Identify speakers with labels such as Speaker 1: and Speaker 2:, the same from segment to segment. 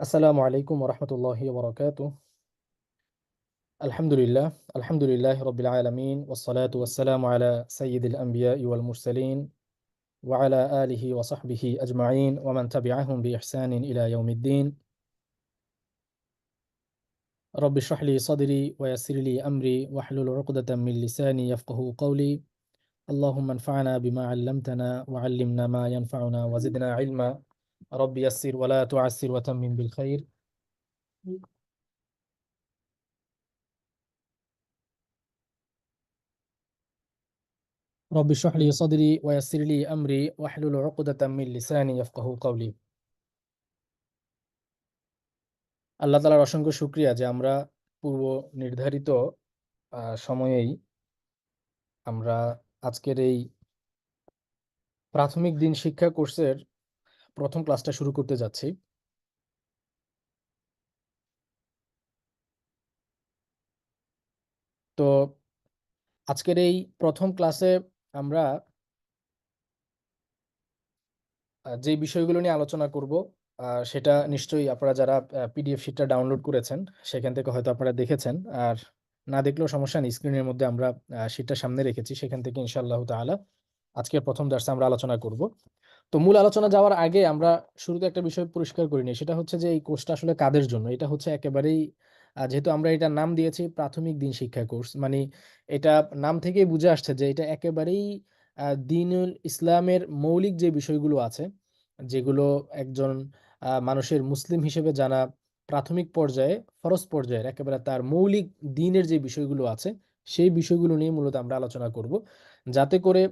Speaker 1: আসসালামু আলাইকুম ওরহমতুল্লাহি ওবরাকাতুহ। আলহামদুলিল্লাহ আলহামদুলিল্লাহ রবিল আলমিন ওসসালাতু ওয়াসসালামু আলা সাইয়্যিদিল আম্বিয়া ওয়াল মুরসালিন ওয়া আলা আলিহি ওয়া সাহবিহি আজমাইন ওয়া মান তাবিআহুম বিইহসানিন ইলা ইয়াউমিদ্দিন। রব্বি ইশরাহ লি সাদরি ওয়া ইয়াসসির লি আমরি ওয়াহলুল উকদাতাম মিন লিসানি ইয়াফকাহু কওলি। আল্লাহুম্মা আনফা'না বিমা 'আল্লামতানা ওয়া 'আল্লিমনা মা ইয়ানফা'ুনা ওয়া জিদনা ইলমা। রব্বি ইয়াসসির ওয়া লা তু'আসসির ওয়া তাম্মিম বিল খাইর। রব্বি ইশরাহ লি সাদরি ওয়া ইয়াসসির লি আমরি ওয়াহলুল উকদাতাম মিন লিসানি ইয়াফকাহু কওলি। আল্লাহ তাআলার অসংখ্য শুকরিয়া যে আমরা পূর্ব নির্ধারিত সময়েই আমরা আজকের এই প্রাথমিক দিন শিক্ষা কোর্সের প্রথম ক্লাসটা শুরু করতে যাচ্ছি। তো আজকের এই প্রথম ক্লাসে আমরা যে বিষয়গুলো নিয়ে আলোচনা করব সেটা নিশ্চয়ই আপনারা যারা পিডিএফ শিটটা ডাউনলোড করেছেন সেখান থেকে হয়তো আপনারা দেখেছেন, আর না দেখলেও সমস্যা নেই, স্ক্রিনের মধ্যে আমরা শিটটা সামনে রেখেছি, সেখান থেকে ইনশাআল্লাহ তাআলা আজকের প্রথম দার্সে আমরা আলোচনা করব। তো মূল আলোচনা যাওয়ার আগে আমরা শুরুতে একটা বিষয় পরিষ্কার করে নিই, সেটা হচ্ছে যে এই কোর্সটা আসলে কাদের জন্য। এটা হচ্ছে একেবারেই যেহেতু আমরা এটার নাম দিয়েছি প্রাথমিক দিন শিক্ষা কোর্স, মানে এটা নাম থেকেই বুঝে আসছে যে এটা একেবারেই দ্বীনুল ইসলামের মৌলিক যে বিষয়গুলো আছে, যেগুলো একজন মানুষের মুসলিম হিসেবে জানা প্রাথমিক পর্যায়ে, ফরজ পর্যায়ের একেবারে তার মৌলিক দ্বীনের যে বিষয়গুলো আছে, সেই বিষয়গুলো নিয়ে মূলত আমরা আলোচনা করব, যাতে করে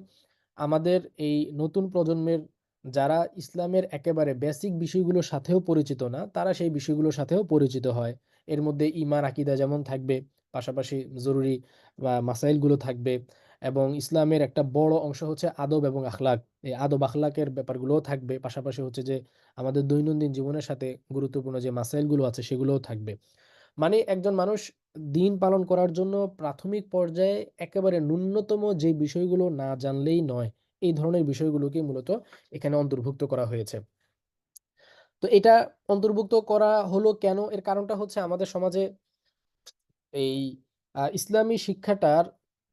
Speaker 1: আমাদের এই নতুন প্রজন্মের যারা ইসলামের একেবারে বেসিক বিষয়গুলোর সাথেও পরিচিত না, তারা সেই বিষয়গুলোর সাথেও পরিচিত হয়। এর মধ্যে ঈমান আকীদা যেমন থাকবে, পাশাপাশি জরুরি বা মাসাইলগুলো থাকবে, এবং ইসলামের একটা বড় অংশ হচ্ছে আদব এবং আখলাক। এই আদব আখলাকের ব্যাপারগুলোও থাকবে, পাশাপাশি হচ্ছে যে আমাদের দৈনন্দিন জীবনের সাথে গুরুত্বপূর্ণ যে মাসাইলগুলো আছে সেগুলোও থাকবে। মানে একজন মানুষ দিন পালন করার জন্য প্রাথমিক পর্যায়ে একেবারে ন্যূনতম যে বিষয়গুলো না জানলেই নয়, এই ধরনের বিষয়গুলোকে মূলত এখানে অন্তর্ভুক্ত করা হয়েছে। তো এটা অন্তর্ভুক্ত করা হলো কেন, এর কারণটা হচ্ছে আমাদের সমাজে এই ইসলামী শিক্ষাটার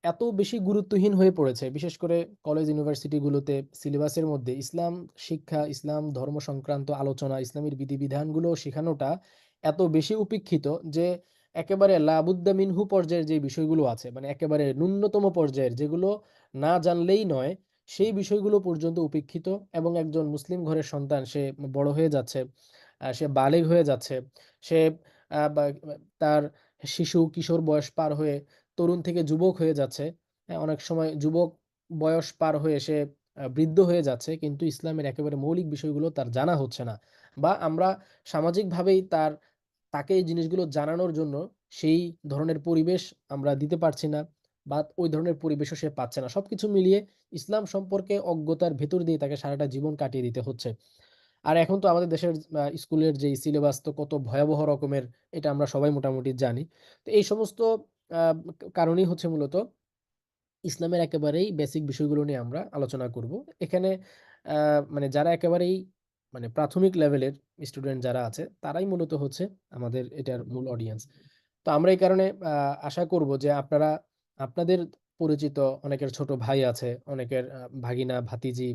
Speaker 1: এত বেশি গুরুত্বহীন হয়ে পড়েছে, বিশেষ করে কলেজ ইউনিভার্সিটিগুলোতে সিলেবাসের মধ্যে ইসলাম শিক্ষা, ইসলাম ধর্ম সংক্রান্ত আলোচনা, ইসলামের বিধিবিধানগুলো শেখানোটা এত বেশি উপেক্ষিত যে একেবারে লাবুদ্দা মিনহু পর্যায়ের যে বিষয়গুলো আছে, মানে একেবারে ন্যূনতম পর্যায়ের যেগুলো না জানলেই নয়, সেই বিষয়গুলো পর্যন্ত উপেক্ষিত। এবং একজন মুসলিম ঘরের সন্তান সে বড় হয়ে যাচ্ছে, সে বালেগ হয়ে যাচ্ছে, সে তার শিশু কিশোর বয়স পার হয়ে তরুণ থেকে যুবক হয়ে যাচ্ছে। হ্যাঁ, অনেক সময় যুবক বয়স পার হয়ে সে বৃদ্ধ হয়ে যাচ্ছে, কিন্তু ইসলামের একেবারে মৌলিক বিষয়গুলো তার জানা হচ্ছে না, বা আমরা সামাজিকভাবেই তাকে এই জিনিসগুলো জানানোর জন্য সেই ধরনের পরিবেশ আমরা দিতে পারছি না, বা ওই ধরনের পরিবেশও সে পাচ্ছে না। সবকিছু মিলিয়ে ইসলাম সম্পর্কে অজ্ঞতার ভেতর দিয়ে তাকে সারাটা জীবন কাটিয়ে দিতে হচ্ছে। আর এখন তো আমাদের দেশের স্কুলের যেই সিলেবাস তো কত ভয়াবহ রকমের, এটা আমরা সবাই মোটামুটি জানি। তো এই সমস্ত আ কারণেই হচ্ছে মূলত ইসলামের একেবারেই বেসিক বিষয়গুলো নিয়ে আমরা আলোচনা করব। এখানে আ মানে যারা একেবারেই মানে প্রাথমিক লেভেলের স্টুডেন্ট যারা আছে, তারাই মূলত হচ্ছে আমাদের এটার মূল অডিয়েন্স। তো আমরা এই কারণে আশা করব যে আপনারা আপনাদের পরিচিত অনেকের ছোট ভাই আছে, অনেকের ভাগিনা, ভাতিজি,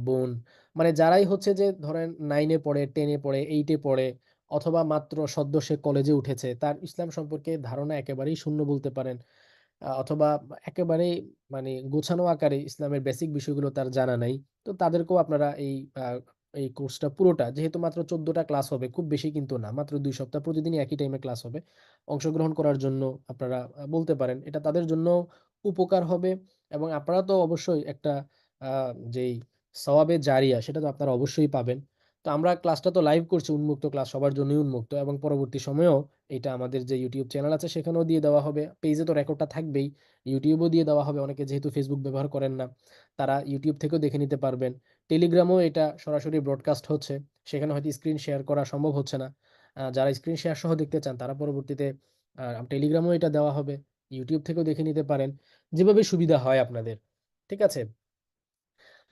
Speaker 1: বোন, মানে যারাই হচ্ছে যে ধরেন 9 এ পড়ে, 10 এ পড়ে, 8 এ পড়ে, অথবা মাত্র সদ্য সে কলেজে উঠেছে, তার ইসলাম সম্পর্কে ধারণা একেবারেই শূন্য বলতে পারেন। অথবা একেবারেই মানে গোছানো আকারে ইসলামের বেসিক বিষয়গুলো তার জানা নাই। তো তাদেরকেও আপনারা এই কোর্সটা পুরোটা, যেহেতু মাত্র 14 টা ক্লাস হবে, খুব বেশি কিন্তু না, মাত্র 2 সপ্তাহ প্রতিদিনই একই টাইমে ক্লাস হবে। অংশগ্রহণ করার জন্য আপনারা বলতে পারেন। এটা তাদের জন্যও উপকার হবে, এবং আপনারা তো অবশ্যই একটা আ যেই সওয়াবে জারিয়া সেটা তো আপনারা অবশ্যই পাবেন। তো আমরা ক্লাসটা তো লাইভ করছি, উন্মুক্ত ক্লাস, সবার জন্যই উন্মুক্ত, এবং পরবর্তী সময়েও এটা আমাদের যে ইউটিউব চ্যানেল আছে সেখানেও দিয়ে দেওয়া হবে। পেজে তো রেকর্ডটা থাকবেই, ইউটিউবেও দিয়ে দেওয়া হবে। অনেকে যেহেতু ফেসবুক ব্যবহার করেন না, তারা ইউটিউব থেকেও দেখে নিতে পারবেন। টেলিগ্রামেও এটা সরাসরি ব্রডকাস্ট হচ্ছে, সেখানে হয়তো স্ক্রিন শেয়ার করা সম্ভব হচ্ছে না। যারা স্ক্রিন শেয়ার সহ দেখতে চান তারা পরবর্তীতে টেলিগ্রামেও এটা দেওয়া হবে, ইউটিউব থেকেও দেখে নিতে পারেন, যেভাবে সুবিধা হয় আপনাদের। ঠিক আছে?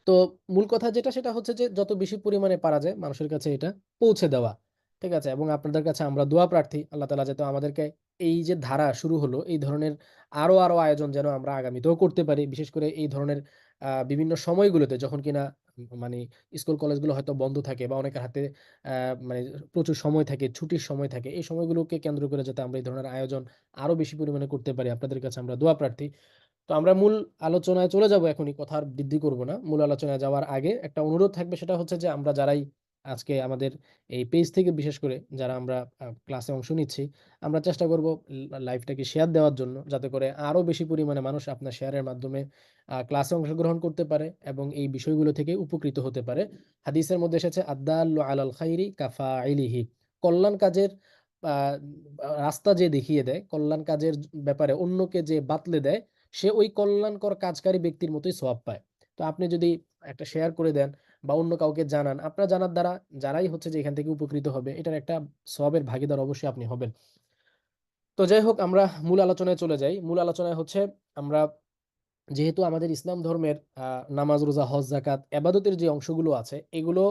Speaker 1: তো মূল কথা যেটা সেটা হচ্ছে যে যত বেশি পরিমাণে পারা যায় মানুষের কাছে এটা পৌঁছে দেওয়া। ঠিক আছে? এবং আপনাদের কাছে আমরা দোয়া প্রার্থী আল্লাহ তাআলা যাতে আমাদেরকে এই যে ধারা শুরু হলো, এই ধরনের আরো আয়োজন যেন আমরা আগামীতেও করতে পারি। বিশেষ করে এই ধরনের বিভিন্ন সময়গুলোতে যখন কিনা মানে স্কুল কলেজগুলো হয়তো বন্ধ থাকে বা অনেকের হাতে আ মানে প্রচুর সময় থাকে, ছুটির সময় থাকে। এই সময়গুলোকে কেন্দ্র করে যাতে আমরা এই ধরনের আয়োজন আরো বেশি পরিমাণে করতে পারি। আপনাদের কাছে আমরা দোয়া প্রার্থী। তো আমরা মূল আলোচনায় চলে যাব এখনই, কথা আর বৃদ্ধি করব না। মূল আলোচনায় যাওয়ার আগে একটা অনুরোধ থাকবে, সেটা হচ্ছে যে আমরা যারাই আজকে আমাদের এই পেজ থেকে বিশেষ করে যারা আমরা ক্লাসে অংশ নিচ্ছি, আমরা চেষ্টা করব লাইভটাকে শেয়ার দেওয়ার জন্য, যাতে করে আরো বেশি পরিমাণে মানুষ আপনার শেয়ারের মাধ্যমে ক্লাসে অংশগ্রহণ করতে পারে এবং এই বিষয়গুলো থেকে উপকৃত হতে পারে। হাদিসের মধ্যে এসেছে আদ্দাল্লু আলাল খাইরি কাফাইলিহি। কল্যাণ কাজের আ রাস্তা যে দেখিয়ে দেয়, কল্যাণ কাজের ব্যাপারে অন্যকে যে বাতলে দেয়, সে ওই কল্যাণকর কাজকারী ব্যক্তির মতোই সওয়াব পায়। তো আপনি যদি একটা শেয়ার করে দেন বা অন্য কাউকে জানান, আপনার জানার দ্বারা যারাই হচ্ছে যে এখান থেকে উপকৃত হবে, এটার একটা সওয়াবের ভাগীদার অবশ্যই আপনি হবেন। তো যাই হোক, আমরা মূল আলোচনায় চলে যাই। মূল আলোচনায় হচ্ছে আমরা যেহেতু আমাদের ইসলাম ধর্মের নামাজ, রোজা, হজ, যাকাত এবাদতের যে অংশগুলো আছে, এগুলো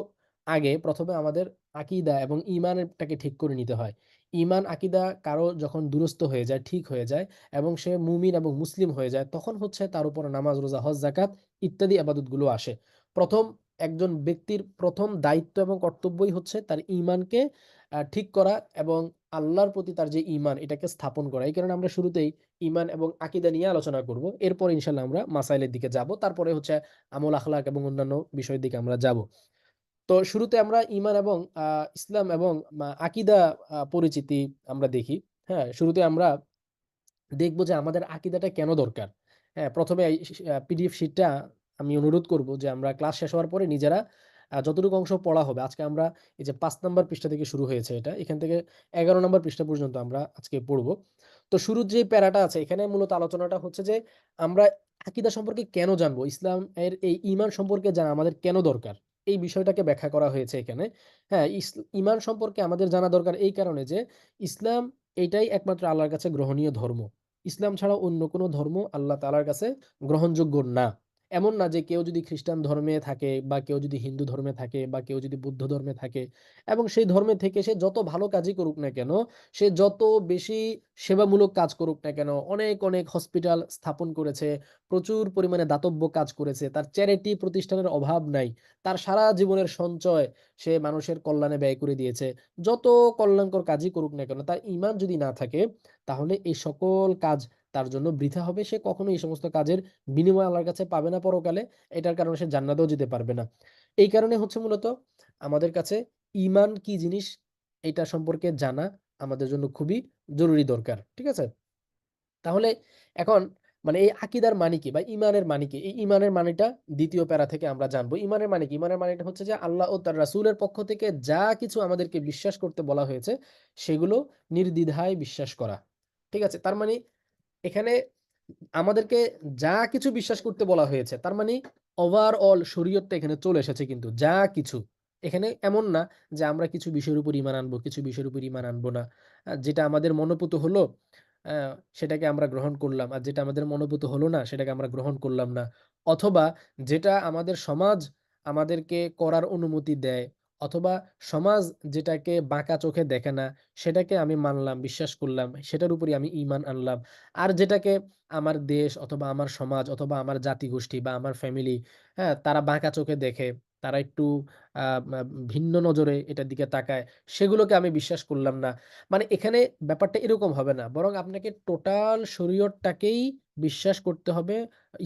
Speaker 1: আগে ১ম এ আমাদের আকীদা এবং ঈমানটাকে ঠিক করে নিতে হয়। ঈমান, আকীদা কারো যখন দুরস্ত হয়ে যায়, ঠিক হয়ে যায় এবং সে মুমিন এবং মুসলিম হয়ে যায়, তখন হচ্ছে তার উপর নামাজ, রোজা, হজ, যাকাত ইত্যাদি এবাদতগুলো আসে। ১ম একজন ব্যক্তির ১ম দায়িত্ব এবং কর্তব্যই হচ্ছে তার ঈমানকে ঠিক করা এবং আল্লাহর প্রতি তার যে ঈমান, এটাকে স্থাপন করা। এই কারণে আমরা শুরুতেই ঈমান এবং আকীদা নিয়ে আলোচনা করব। এরপর ইনশাআল্লাহ আমরা মাসাইলের দিকে যাব। তারপরে হচ্ছে আমল, আখলাক এবং অন্যান্য বিষয়ের দিকে আমরা যাব। তো শুরুতে আমরা ঈমান এবং আ ইসলাম এবং আকীদা পরিচিতি আমরা দেখি। হ্যাঁ? শুরুতে আমরা দেখব যে আমাদের আকীদাটা কেন দরকার? হ্যাঁ? ১ম এ এই পিডিএফ শিটটা আমি অনুরোধ করব যে আমরা ক্লাস শেষ হওয়ার পরে নিজেরা যতটুকু অংশ পড়া হবে, আজকে আমরা এই যে ৫ নাম্বার পৃষ্ঠা থেকে শুরু হয়েছে এটা। এখান থেকে ১১ নাম্বার পৃষ্ঠা পর্যন্ত আমরা আজকে পড়ব। তো শুরুর যে প্যারাটা আছে, এখানে মূলত আলোচনাটা হচ্ছে যে আমরা আকীদা সম্পর্কে কেন জানবো? ইসলাম এর এই ঈমান সম্পর্কে জানা আমাদের কেন দরকার? এই বিষয়টাকে ব্যাখ্যা করা হয়েছে এখানে। হ্যাঁ, ঈমান সম্পর্কে আমাদের জানা দরকার এই কারণে যে ইসলাম এইটাই একমাত্র আল্লাহর কাছে গ্রহণীয় ধর্ম। ইসলাম ছাড়া অন্য কোনো ধর্ম আল্লাহ তাআলার কাছে গ্রহণযোগ্য না। এমন না যে কেউ যদি খ্রিস্টান ধর্মে থাকে বা কেউ যদি হিন্দু ধর্মে থাকে বা কেউ যদি বৌদ্ধ ধর্মে থাকে এবং সেই ধর্মে থেকে সে যত ভালো কাজই করুক না কেন, সে যত বেশি সেবামূলক কাজ করুক না কেন, অনেক হসপিটাল স্থাপন করেছে, প্রচুর পরিমাণে দাতব্য কাজ করেছে, তার চ্যারিটি প্রতিষ্ঠানের অভাব নাই। তার সারা জীবনের সঞ্চয় সে মানুষের কল্যাণে ব্যয় করে দিয়েছে। যত কল্যাণকর কাজই করুক না কেন, তার ঈমান যদি না থাকে, তাহলে এই সকল কাজ তার জন্য বৃথা হবে। সে কখনোই এই সমস্ত কাজের বিনিময় আল্লাহর কাছে পাবে না পরকালে। এটার কারণে সে জান্নাতেও যেতে পারবে না। এই কারণে হচ্ছে মূলত আমাদের কাছে ঈমান কি জিনিস, এটা সম্পর্কে জানা আমাদের জন্য খুবই জরুরি দরকার। ঠিক আছে? তাহলে এখন মানে এই আকীদার মানে কি বা ঈমানের মানে কি? এই ঈমানের মানেটা ২য় প্যারা থেকে আমরা জানবো। ঈমানের মানে কি? ঈমানের মানেটা হচ্ছে যে আল্লাহ ও তার রাসূলের পক্ষ থেকে যা কিছু আমাদেরকে বিশ্বাস করতে বলা হয়েছে, সেগুলো নির্দ্বিধায় বিশ্বাস করা। ঠিক আছে? তার মানে এখানে আমাদেরকে যা কিছু বিশ্বাস করতে বলা হয়েছে, তার মানে ওভারঅল শরীয়তটা এখানে চলে এসেছে কিন্তু। যা কিছু। এখানে এমন না যে আমরা কিছু বিষয়ের উপর ঈমান আনবো, কিছু বিষয়ের উপর ঈমান আনবো না। যেটা আমাদের মনোপুত হলো আ সেটাকে আমরা গ্রহণ করলাম। আর যেটা আমাদের মনোপুত হলো না, সেটাকে আমরা গ্রহণ করলাম না। অথবা যেটা আমাদের সমাজ আমাদেরকে করার অনুমতি দেয়, অথবা সমাজ যেটাকে বাঁকা চোখে দেখে না, সেটাকে আমি মানলাম, বিশ্বাস করলাম, সেটার উপরই আমি ঈমান আনলাম। আর যেটাকে আমার দেশ অথবা আমার সমাজ অথবা আমার জাতিগোষ্ঠী বা আমার ফ্যামিলি, হ্যাঁ? তারা বাঁকা চোখে দেখে, তারা একটু আ মা ভিন্ন নজরে এটার দিকে তাকায়, সেগুলোকে আমি বিশ্বাস করলাম না। মানে এখানে ব্যাপারটা এরকম হবে না। বরং আপনাকে টোটাল শরীয়তটাকেই বিশ্বাস করতে হবে।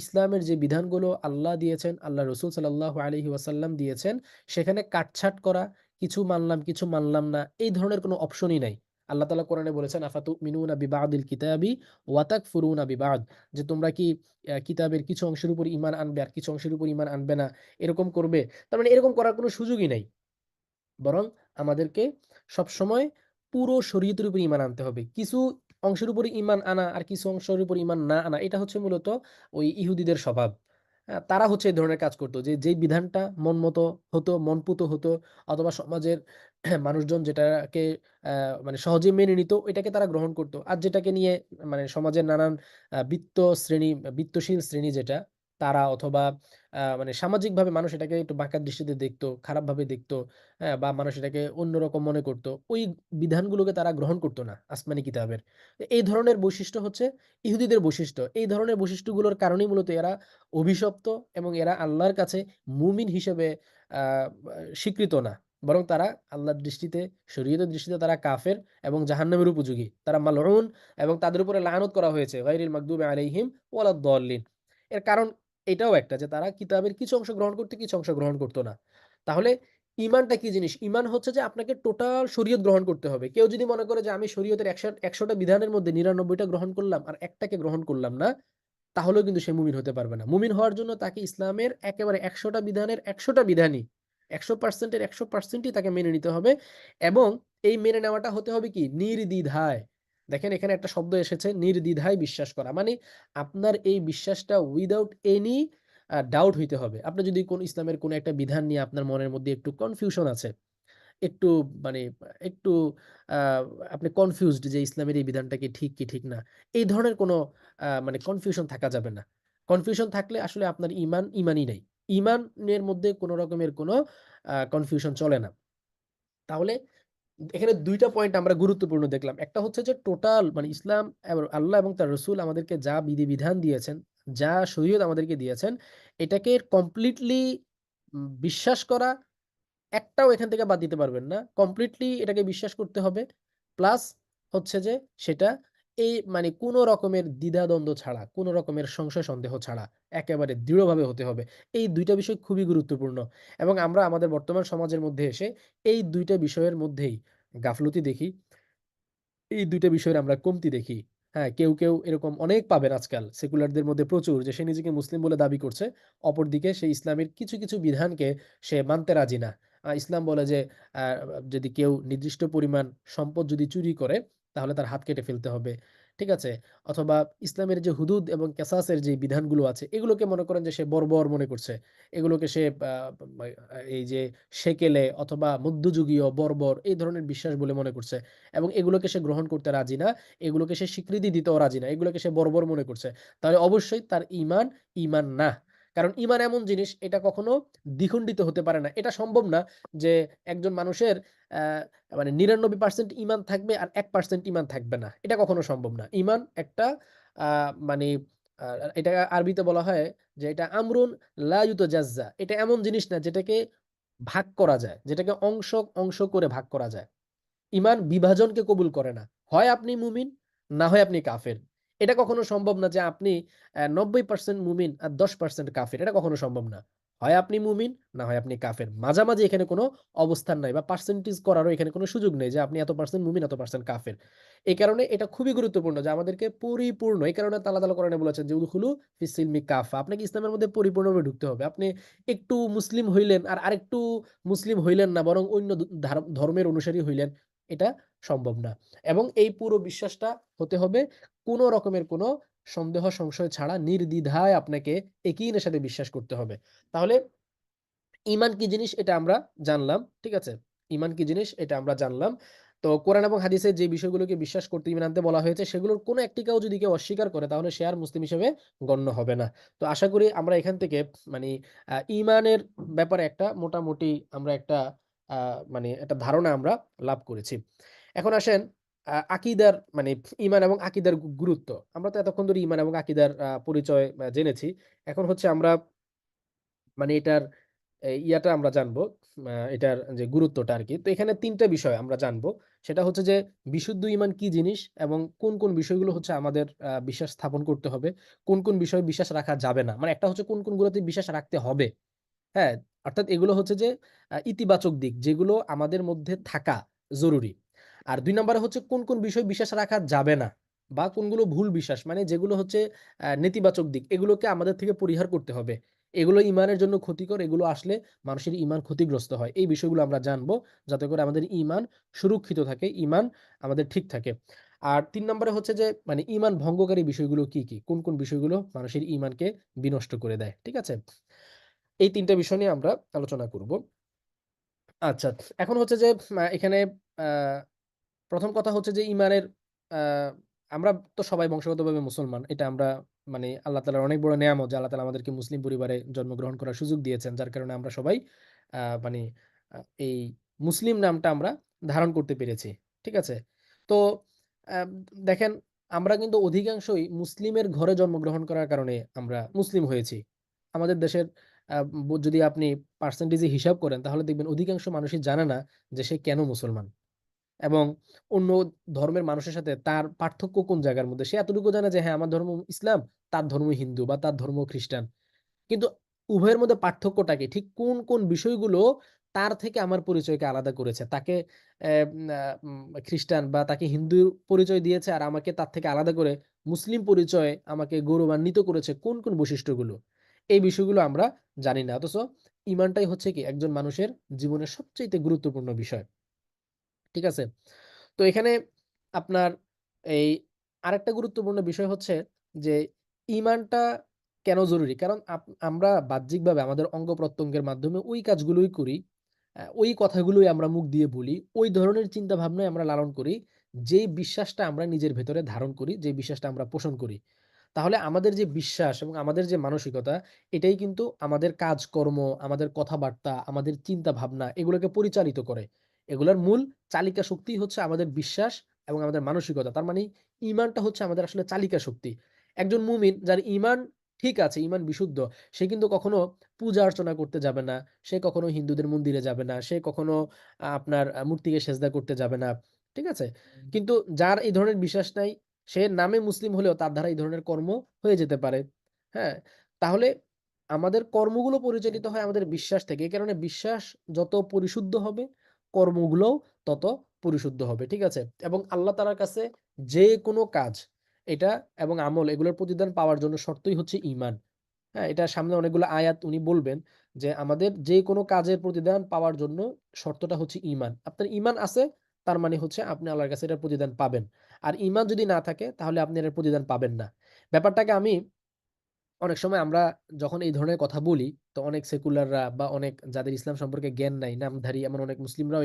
Speaker 1: ইসলামের যে বিধানগুলো আল্লাহ দিয়েছেন, আল্লাহর রাসূল সাল্লাল্লাহু আলাইহি ওয়াসাল্লাম দিয়েছেন, সেখানে কাটছাঁট করা, কিছু মানলাম, কিছু মানলাম না, এই ধরনের কোনো অপশনই নাই। আল্লাহ তাআলা কোরআনে বলেছেন, "আফাতুমিনুনা বিবাদিল কিতাবি ওয়া তাকফুরুনা বিবাদ।" যে তোমরা কি কিতাবের কিছু অংশের উপর ঈমান আনবে আর কিছু অংশের উপর ঈমান আনবে না, এরকম করবে? তার মানে এরকম করার কোনো সুযোগই নাই। বরং আমাদেরকে সবসময় পুরো শরীয়তের উপর ঈমান আনতে হবে। কিছু অংশের উপরে ঈমান আনা আর কিছু অংশের উপর ঈমান না আনা, এটা হচ্ছে মূলত ওই ইহুদিদের স্বভাব। তারা হচ্ছে এই ধরনের কাজ করত। যে যেই বিধানটা মন মতো হতো, মনপুত হতো অথবা সমাজের মানুষজন যেটাকে আ মানে সহজেই মেনে নিত, এটাকে তারা গ্রহণ করত। আর যেটাকে নিয়ে মানে সমাজের নানান বৃত্তশীল শ্রেণী যেটা, তারা অথবা মানে সামাজিকভাবে মানুষ এটাকে একটু বাঁকা দৃষ্টিতে দেখতো, খারাপভাবে দেখতো, হ্যাঁ? বা মানুষ এটাকে অন্যরকম মনে করতো। ওই বিধানগুলোকে তারা গ্রহণ করতো না আসমানি কিতাবের। এই ধরনের বৈশিষ্ট্য হচ্ছে ইহুদিদের বৈশিষ্ট্য। এই ধরনের বৈশিষ্ট্যগুলোর কারণেই মূলত এরা অভিশপ্ত এবং এরা আল্লাহর কাছে মুমিন হিসেবে আ বা স্বীকৃত না। বরং তারা আল্লাহর দৃষ্টিতে, শরীয়তের দৃষ্টিতে তারা কাফের এবং জাহান্নামের উপযোগী। তারা মালউন এবং তাদের উপরে লানত করা হয়েছে। গায়রিল মাগদুবি আলাইহিম ওয়ালাদ-দাল্লিন। এর কারণ এটাও একটা যে তারা কিতাবের কিছু অংশ গ্রহণ করত, কিছু অংশ গ্রহণ করত না। তাহলে ঈমানটা কি জিনিস? ঈমান হচ্ছে যে আপনাকে টোটাল শরীয়ত গ্রহণ করতে হবে। কেউ যদি মনে করে যে আমি শরীয়তের ১০০ টা বিধানের মধ্যে ৯৯ টা গ্রহণ করলাম আর একটাকে গ্রহণ করলাম না, তাহলেও কিন্তু সে মুমিন হতে পারবে না। মুমিন হওয়ার জন্য তাকে ইসলামের একেবারে ১০০ টা বিধানের ১০০ টা বিধানই ১০০% এর ১০০% ই তাকে মেনে নিতে হবে এবং এই মেনে নেওয়াটা হতে হবে কি? নির্দ্বিধায়। দেখেন এখানে একটা শব্দ এসেছে নির্দ্বিধায় বিশ্বাস করা। মানে আপনার এই বিশ্বাসটা উইথআউট এনি ডাউট হইতে হবে। আপনি যদি কোন ইসলামের কোন একটা বিধান নিয়ে আপনার মনের মধ্যে একটু কনফিউশন আছে, একটু মানে একটু আ আপনি কনফিউজড যে ইসলামের এই বিধানটা কি ঠিক কি ঠিক না। এই ধরনের কোনো মানে কনফিউশন থাকা যাবে না। কনফিউশন থাকলে আসলে আপনার ইমানই নাই। ইমানের মধ্যে কোন রকমের কোনো কনফিউশন চলে না। তাহলে এখানে ২ টা পয়েন্ট আমরা গুরুত্বপূর্ণ দেখলাম। একটা হচ্ছে যে টোটাল মানে ইসলাম এবং আল্লাহ এবং তার রাসূল আমাদেরকে যা বিধিবিধান দিয়েছেন, যা শরীয়ত আমাদেরকে দিয়েছেন, এটাকে কমপ্লিটলি বিশ্বাস করা একটাও এখান থেকে বাদ দিতে পারবেন না। কমপ্লিটলি এটাকে বিশ্বাস করতে হবে। প্লাস হচ্ছে যে সেটা এই মানে কোন রকমের দ্বিধাদ্বন্দ্ব ছাড়া, কোন রকমের সংশয় সন্দেহ ছাড়া একেবারে দৃঢ়ভাবে হতে হবে। এই ২ টা বিষয় খুবই গুরুত্বপূর্ণ এবং আমরা আমাদের বর্তমান সমাজের মধ্যে এসে এই ২ টা বিষয়ের মধ্যেই গাফলতি দেখি। এই ২ টা বিষয়ের আমরা কমতি দেখি। হ্যাঁ? কেউ এরকম অনেক পাবেন আজকাল সেকুলারদের মধ্যে প্রচুর যে সে নিজেকে মুসলিম বলে দাবি করছে। অপরদিকে সে ইসলামের কিছু বিধানকে সে মানতে রাজি না। ইসলাম বলে যে আ যদি কেউ নির্দিষ্ট পরিমাণ সম্পদ যদি চুরি করে তাহলে তার হাত কেটে ফেলতে হবে। ঠিক আছে? অথবা ইসলামের যে হুদুদ এবং কেসাসের যে বিধানগুলো আছে এগুলোকে মনে করেন যে সে বর্বর মনে করছে। এগুলোকে সে এই যে সেকেলে অথবা মধ্যযুগীয় বর্বর এই ধরনের বিশ্বাস বলে মনে করছে। এবং এগুলোকে সে গ্রহণ করতে রাজি না। এগুলোকে সে স্বীকৃতি দিতেও রাজি না। এগুলোকে সে বর্বর মনে করছে। তাহলে অবশ্যই তার ঈমান না। কারণ ঈমান এমন জিনিস এটা কখনো দ্বিখণ্ডিত হতে পারে না। এটা সম্ভব না যে একজন মানুষের মানে ৯৯% ঈমান থাকবে আর ১% ঈমান থাকবে না। এটা কখনো সম্ভব না। ঈমান একটা আ মানে আ এটা আরবিতে বলা হয় যে এটা আমরুন লা ইউতাজাজ্জা। এটা এমন জিনিস না যেটাকে ভাগ করা যায়। যেটাকে অংশ করে ভাগ করা যায়। ঈমান বিভাজনকে কবুল করে না। হয় আপনি মুমিন, না হয় আপনি কাফের। এটা কখনো সম্ভব না যে আপনি ৯০% মুমিন আর ১০% কাফের। এটা কখনো সম্ভব না। হয় আপনি মুমিন, না হয় আপনি কাফের। মাঝামাঝি এখানে কোনো অবস্থান নাই বা পার্সেন্টেজ করারও এখানে কোনো সুযোগ নেই যে আপনি এত পার্সেন্ট মুমিন, এত পার্সেন্ট কাফের। এই কারণে এটা খুবই গুরুত্বপূর্ণ যে আমাদেরকে পরিপূর্ণ এই কারণে আল্লাহ তাআলা কোরআনে বলেছেন যে, "উদখুলু ফিস সিলমি কাফা।" আপনাকে ইসলামের মধ্যে পরিপূর্ণভাবে ঢুকতে হবে। আপনি একটু মুসলিম হইলেন আর আরেকটু মুসলিম হইলেন না বরং অন্য ধর্মের অনুসারী হইলেন। এটা সম্ভব না। এবং এই পুরো বিশ্বাসটা হতে হবে কোন রকমের কোন সন্দেহ সংশয় ছাড়া নির্দ্বিধায় আপনাকে একিনের সাথে বিশ্বাস করতে হবে। তাহলে ঈমান কি জিনিস এটা আমরা জানলাম। ঠিক আছে? ঈমান কি জিনিস এটা আমরা জানলাম। তো কোরআন এবং হাদিসে যে বিষয়গুলোকে বিশ্বাস করতে ঈমান আনতে বলা হয়েছে সেগুলোর কোন একটিকেও যদি কেউ অস্বীকার করে তাহলে সে আর মুসলিম হিসেবে গণ্য হবে না। তো আশা করি আমরা এখান থেকে মানি ঈমানের ব্যাপারে একটা মোটামুটি আমরা একটা আ মানে একটা ধারণা আমরা লাভ করেছি। এখন আসেন আকীদার মানে ঈমান এবং আকীদার গুরুত্ব। আমরা তো এতক্ষণ ধরে ঈমান এবং আকীদার পরিচয় জেনেছি। এখন হচ্ছে আমরা মানে এটার ইয়াটা আমরা জানবো। এটার যে গুরুত্বটা আরকি। তো এখানে ৩ টা বিষয় আমরা জানবো। সেটা হচ্ছে যে বিশুদ্ধ ঈমান কি জিনিস এবং কোন বিষয়গুলো হচ্ছে আমাদের বিশ্বাস স্থাপন করতে হবে। কোন বিষয়ে বিশ্বাস রাখা যাবে না। মানে একটা হচ্ছে কোনগুলোতে বিশ্বাস রাখতে হবে। হ্যাঁ? অর্থাৎ এগুলো হচ্ছে যে ইতিবাচক দিক যেগুলো আমাদের মধ্যে থাকা জরুরি। আর ২ নাম্বারে হচ্ছে কোন বিষয় বিশ্বাস রাখা যাবে না বা কোনগুলো ভুল বিশ্বাস মানে যেগুলো হচ্ছে নেতিবাচক দিক এগুলোকে আমাদের থেকে পরিহার করতে হবে। এগুলো ঈমানের জন্য ক্ষতিকর, এগুলো আসলে মানুষের ঈমান ক্ষতিগ্রস্ত হয়। এই বিষয়গুলো আমরা জানবো যাতে করে আমাদের ঈমান সুরক্ষিত থাকে, ঈমান আমাদের ঠিক থাকে। আর ৩ নম্বরে হচ্ছে যে মানে ঈমান ভঙ্গকারী বিষয়গুলো কি? কোন বিষয়গুলো মানুষের ঈমানকে বিনষ্ট করে দেয়। ঠিক আছে? এই ৩ টা বিষয় নিয়ে আমরা আলোচনা করব। আচ্ছা, এখন হচ্ছে যে এখানে আ ১ম কথা হচ্ছে যে ইমানের আ আমরা তো সবাই বংশগতভাবে মুসলমান। এটা আমরা মানে আল্লাহ তাআলার অনেক বড় নেয়ামত যে আল্লাহ তাআলা আমাদেরকে মুসলিম পরিবারে জন্মগ্রহণ করার সুযোগ দিয়েছেন। যার কারণে আমরা সবাই মানে এই মুসলিম নামটা আমরা ধারণ করতে পেরেছি। ঠিক আছে? তো আ দেখেন আমরা কিন্তু অধিকাংশই মুসলিমের ঘরে জন্মগ্রহণ করার কারণে আমরা মুসলিম হয়েছি। আমাদের দেশের আ যদি আপনি পার্সেন্টেজে হিসাব করেন তাহলে দেখবেন অধিকাংশ মানুষই জানে না যে সে কেন মুসলমান? এবং অন্য ধর্মের মানুষের সাথে তার পার্থক্য কোন জায়গার মধ্যে? সে এতটুকু জানে যে হ্যাঁ, আমার ধর্ম ইসলাম, তার ধর্ম হিন্দু বা তার ধর্ম খ্রিস্টান। কিন্তু উভয়ের মধ্যে পার্থক্যটা কি? ঠিক কোন বিষয়গুলো তার থেকে আমার পরিচয়কে আলাদা করেছে? তাকে অ্যা আ খ্রিস্টান বা তাকে হিন্দু পরিচয় দিয়েছে আর আমাকে তার থেকে আলাদা করে মুসলিম পরিচয়ে আমাকে গৌরবান্বিত করেছে কোন বৈশিষ্ট্যগুলো? এই বিষয়গুলো আমরা জানি না। অথচ ঈমানটাই হচ্ছে কি একজন মানুষের জীবনের সবচাইতে গুরুত্বপূর্ণ বিষয়। ঠিক আছে? তো এখানে আপনার এই আরেকটা গুরুত্বপূর্ণ বিষয় হচ্ছে যে ঈমানটা কেন জরুরি? কারণ আমরা বাহ্যিকভাবে আমাদের অঙ্গ-প্রত্যঙ্গের মাধ্যমে ওই কাজগুলোই করি। ওই কথাগুলোই আমরা মুখ দিয়ে বলি। ওই ধরনের চিন্তাভাবনাই আমরা লালন করি। যেই বিশ্বাসটা আমরা নিজের ভেতরে ধারণ করি, যে বিশ্বাসটা আমরা পোষণ করি। তাহলে আমাদের যে বিশ্বাস এবং আমাদের যে মানসিকতা, এটাই কিন্তু আমাদের কাজকর্ম, আমাদের কথাবার্তা, আমাদের চিন্তাভাবনা এগুলোকে পরিচালিত করে। এগুলার মূল চালিকা শক্তিই হচ্ছে আমাদের বিশ্বাস এবং আমাদের মানসিকতা। তার মানে ঈমানটা হচ্ছে আমাদের আসলে চালিকা শক্তি। একজন মুমিন যার ঈমান ঠিক আছে, ঈমান বিশুদ্ধ, সে কিন্তু কখনো পূজা অর্চনা করতে যাবে না। সে কখনো হিন্দুদের মন্দিরে যাবে না। সে কখনো আপনার মূর্তিকে সেজদা করতে যাবে না। ঠিক আছে? কিন্তু যার এই ধরনের বিশ্বাস নাই, সে নামে মুসলিম হলেও তার দ্বারা এই ধরনের কর্ম হয়ে যেতে পারে। হ্যাঁ? তাহলে আমাদের কর্মগুলো পরিচালিত হয় আমাদের বিশ্বাস থেকে। এই কারণে বিশ্বাস যত পরিশুদ্ধ হবে, কর্মগুলোও তত পরিশুদ্ধ হবে। ঠিক আছে? এবং আল্লাহ তাআলার কাছে যেকোনো কাজ এটা এবং আমল এগুলোর প্রতিদান পাওয়ার জন্য শর্তই হচ্ছে ঈমান। হ্যাঁ? এটা সামনে অনেকগুলো আয়াত উনি বলবেন যে, আমাদের যেকোনো কাজের প্রতিদান পাওয়ার জন্য শর্তটা হচ্ছে ঈমান। আপনার ঈমান আছে, তার মানে হচ্ছে আপনি আল্লাহর কাছে এটার প্রতিদান পাবেন। আর ঈমান যদি না থাকে, তাহলে আপনি এটার প্রতিদান পাবেন না। ব্যাপারটাকে আমি অনেক সময় আমরা যখন এই ধরনের কথা বলি, তো অনেক সেকুলাররা বা অনেক যাদের ইসলাম সম্পর্কে জ্ঞান নাই, নামধারী এমন অনেক মুসলিমরাও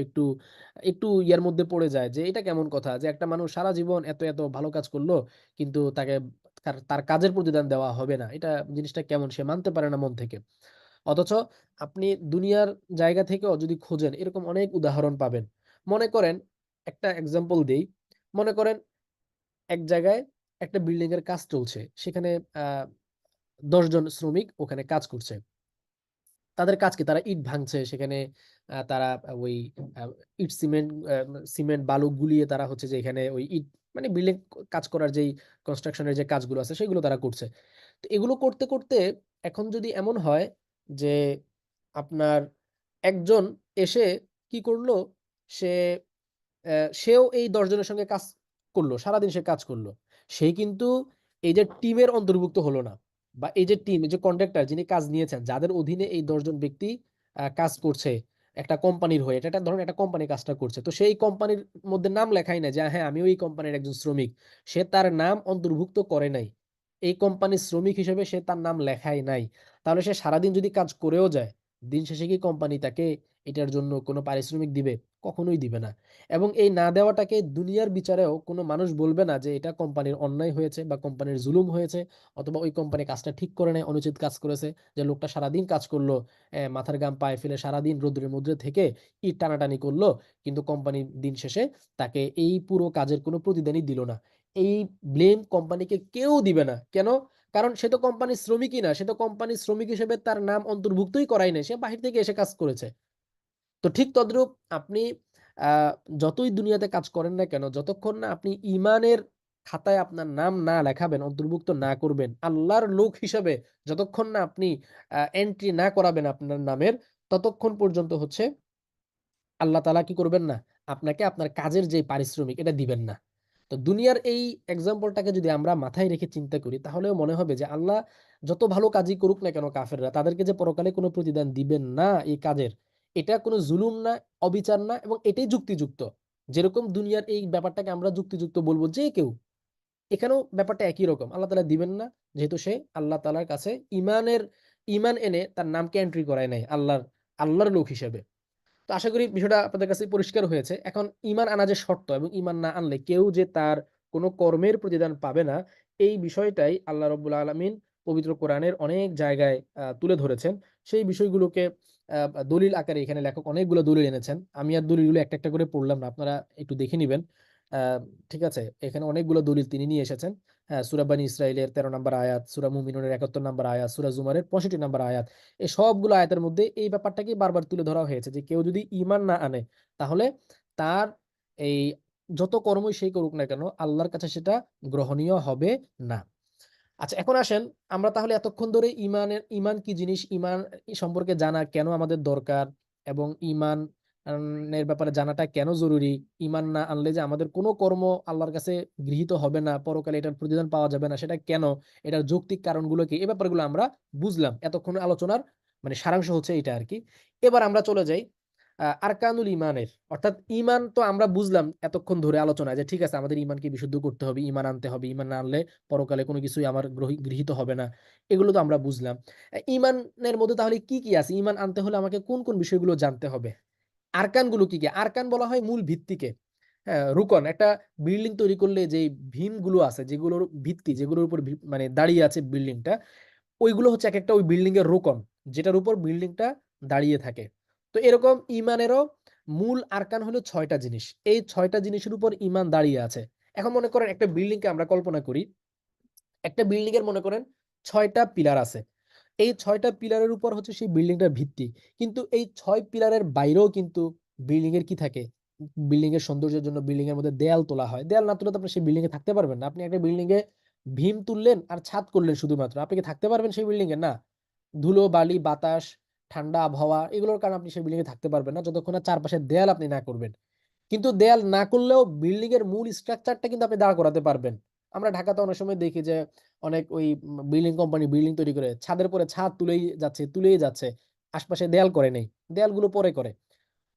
Speaker 1: একটু ইয়ার মধ্যে পড়ে যায় যে, এটা কেমন কথা? যে একটা মানুষ সারা জীবন এত ভালো কাজ করলো, কিন্তু তাকে তার কাজের প্রতিদান দেওয়া হবে না। এটা জিনিসটা কেমন? সে মানতে পারে না মন থেকে। অথচ আপনি দুনিয়ার জায়গা থেকেও যদি খোঁজেন, এরকম অনেক উদাহরণ পাবেন। মনে করেন, একটা এক্সাম্পল দেই। মনে করেন এক জায়গায় একটা বিল্ডিং এর কাজ চলছে। সেখানে আ ১০ জন শ্রমিক ওখানে কাজ করছে। তাদের কাজ কি? তারা ইট ভাঙছে। সেখানে তারা ওই আ ইট সিমেন্ট বালু গুলিয়ে তারা হচ্ছে যে এখানে ওই ইট মানে বিল্ডিং কাজ করার যেই কনস্ট্রাকশন এর যে কাজগুলো আছে সেগুলো তারা করছে। তো এগুলো করতে এখন যদি এমন হয় যে আপনার একজন এসে কি করলো? সে সেও এই ১০ জনের সঙ্গে কাজ করল। সারাদিন সে কাজ করল। সে কিন্তু এই যে টিমের অন্তর্ভুক্ত হলো না। বা এই যে টিম, এই যে কন্ট্রাক্টর যিনি কাজ নিয়েছেন, যাদের অধীনে এই ১০ জন ব্যক্তি কাজ করছে একটা কোম্পানির হয়ে। এটা একটা ধরুন একটা কোম্পানি কাজটা করছে। তো সেই কোম্পানির মধ্যে নাম লেখাই নাই যে হ্যাঁ, আমিও এই কোম্পানির একজন শ্রমিক। সে তার নাম অন্তর্ভুক্ত করে নাই। এই কোম্পানির শ্রমিক হিসেবে সে তার নাম লেখায় নাই। তাহলে সে সারাদিন যদি কাজ করেও যায়, দিন শেষে কি কোম্পানি তাকে এটার জন্য কোনো পারিশ্রমিক দিবে? কখনোই দিবে না। এবং এই না দেওয়াটাকে দুনিয়ার বিচারেও কোনো মানুষ বলবে না যে এটা কোম্পানির অন্যায় হয়েছে বা কোম্পানির জুলুম হয়েছে অথবা ওই কোম্পানি কাজটা ঠিক করে নাই, অনুচিত কাজ করেছে। যে লোকটা সারাদিন কাজ করলো, মাথার ঘাম পায়ে ফেলে সারাদিন রৌদ্রের মধ্যে থেকে ইট টানাটানি করলো। কিন্তু কোম্পানি দিন শেষে তাকে এই পুরো কাজের কোনো প্রতিদানই দিল না। এই ব্লেম কোম্পানিকে কেউ দিবে না। কেন? কারণ সে তো কোম্পানির শ্রমিকই না। সে তো কোম্পানির শ্রমিক হিসেবে তার নাম অন্তর্ভুক্তই করাই নাই। সে বাহির থেকে এসে কাজ করেছে। তো ঠিক তদ্রূপ আপনি আ যতই দুনিয়াতে কাজ করেন না কেন, যতক্ষণ না আপনি ঈমানের খাতায় আপনার নাম না লেখাবেন, অন্তর্ভুক্ত না করবেন, আল্লাহর লোক হিসাবে যতক্ষণ না আপনি এন্ট্রি না করাবেন আপনার নামের, ততক্ষণ পর্যন্ত হচ্ছে আল্লাহ তাআলা কি করবেন না? আপনাকে আপনার কাজের যে পারিশ্রমিক এটা দিবেন না। তো দুনিয়ার এই এক্সাম্পলটাকে যদি আমরা মাথায় রেখে চিন্তা করি তাহলেও মনে হবে যে আল্লাহ যত ভালো কাজই করুক না কেন কাফেররা তাদেরকে যে পরকালে কোনো প্রতিদান দিবেন না এই কাজের, এটা কোনো জুলুম না, অবিচার না এবং এটাই যুক্তিযুক্ত। যেরকম দুনিয়ার এই ব্যাপারটাকে আমরা যুক্তিযুক্ত বলব যে কেউ, এখানেও ব্যাপারটা একই রকম। আল্লাহ তাআলা দিবেন না। যেহেতু সে আল্লাহ তাআলার কাছে ঈমান এনে তার নামকে এন্ট্রি করায় নাই আল্লাহর লোক হিসেবে। তো আশা করি বিষয়টা আপনাদের কাছে পরিষ্কার হয়েছে। এখন ঈমান আনা যে শর্ত এবং ঈমান না আনলে কেউ যে তার কোন কর্মের প্রতিদান পাবে না, এই বিষয়টাই আল্লাহ রাব্বুল আলামিন পবিত্র কোরআনের অনেক জায়গায় তুলে ধরেছেন। সেই বিষয়গুলোকে দলিল আকারে এখানে লেখক অনেকগুলো দলিল এনেছেন। আমি আর দলিলগুলো একটা, একটা করে পড়লাম না। আপনারা একটু দেখে নিবেন। আ ঠিক আছে? এখানে অনেকগুলো দলিল তিনি নিয়ে এসেছেন। হ্যাঁ, সূরা বানী ইসরাঈলের ১৩ নাম্বার আয়াত, সূরা মুমিনুনের ৭১ নাম্বার আয়াত, সূরা জুমারের ৬৫ নাম্বার আয়াত। এই সবগুলো আয়াতের মধ্যে এই ব্যাপারটাকেই বারবার তুলে ধরা হয়েছে যে কেউ যদি ঈমান না আনে তাহলে তার এই যত কর্মই সে করুক না কেন আল্লাহর কাছে সেটা গ্রহণীয় হবে না। আচ্ছা, এখন আসেন আমরা তাহলে এতক্ষণ ধরে ঈমান কি জিনিস, ঈমান সম্পর্কে জানা কেন আমাদের দরকার এবং ঈমান এর ব্যাপারে জানাটা কেন জরুরি? ঈমান না আনলে যে আমাদের কোন কর্ম আল্লাহর কাছে গৃহীত হবে না, পরকালে এটার প্রতিদান পাওয়া যাবে না, সেটা কেন? এটার যৌক্তিক কারণগুলো কি? এই ব্যাপারগুলো আমরা বুঝলাম। এতক্ষণের আলোচনার মানে সারাংশ হচ্ছে এইটা আরকি। এবার আমরা চলে যাই আরকানুল ঈমানের। অর্থাৎ ঈমান তো আমরা বুঝলাম এতক্ষণ ধরে আলোচনায় যে ঠিক আছে আমাদের ঈমানকে বিশুদ্ধ করতে হবে, ঈমান আনতে হবে। ঈমান না আনলে পরকালে কোনো কিছুই আমার গৃহীত হবে না। এগুলো তো আমরা বুঝলাম। ঈমানের মধ্যে তাহলে কি, কি আছে? ঈমান আনতে হলে আমাকে কোন, কোন বিষয়গুলো জানতে হবে? আরকানগুলো কি, কি? আরকান বলা হয় মূল ভিত্তিকে। হ্যাঁ, রুকন একটা বিল্ডিং তৈরি করলে যেই ভীমগুলো আছে, যেগুলোর ভিত্তি, যেগুলোর উপর মানে দাঁড়িয়ে আছে বিল্ডিংটা, ওইগুলো হচ্ছে একেকটা ওই বিল্ডিং এর রোকন, যেটার উপর বিল্ডিংটা দাঁড়িয়ে থাকে। তো এরকম ঈমানেরও মূল আরকান হলো ৬ টা জিনিস। এই ৬ টা জিনিসের উপর ঈমান দাঁড়িয়ে আছে। এখন মনে করেন একটা বিল্ডিংকে আমরা কল্পনা করি। একটা বিল্ডিং এর মনে করেন ৬ টা পিলার আছে। এই ৬ টা পিলারের উপর হচ্ছে সেই বিল্ডিংটার ভিত্তি। কিন্তু এই ৬ পিলারের বাইরেও কিন্তু বিল্ডিং এর কি থাকে? বিল্ডিং এর সৌন্দর্যের জন্য বিল্ডিং এর মধ্যে দেয়াল তোলা হয়। দেয়াল না তুললে তো আপনি সেই বিল্ডিং এ থাকতে পারবেন না। আপনি একটা বিল্ডিং এ ভীম তুললেন আর ছাদ করলেন শুধুমাত্র। আপনি কি থাকতে পারবেন সেই বিল্ডিং এ? না। ধুলো, বালি, বাতাস, ঠান্ডা আবহাওয়া এগুলোর কারণে আপনি সেই বিল্ডিং এ থাকতে পারবেন না যতক্ষণ না চারপাশে দেয়াল আপনি না করবেন। কিন্তু দেয়াল না করলেও বিল্ডিং এর মূল স্ট্রাকচারটা কিন্তু আপনি দাঁড় করাতে পারবেন। আমরা ঢাকাতে অনেক সময় দেখি যে অনেক ওই বিল্ডিং কোম্পানি বিল্ডিং তৈরি করে ছাদের পরে ছাদ তুলেই যাচ্ছে। আশপাশে দেয়াল করে নেই। দেয়ালগুলো পরে করে।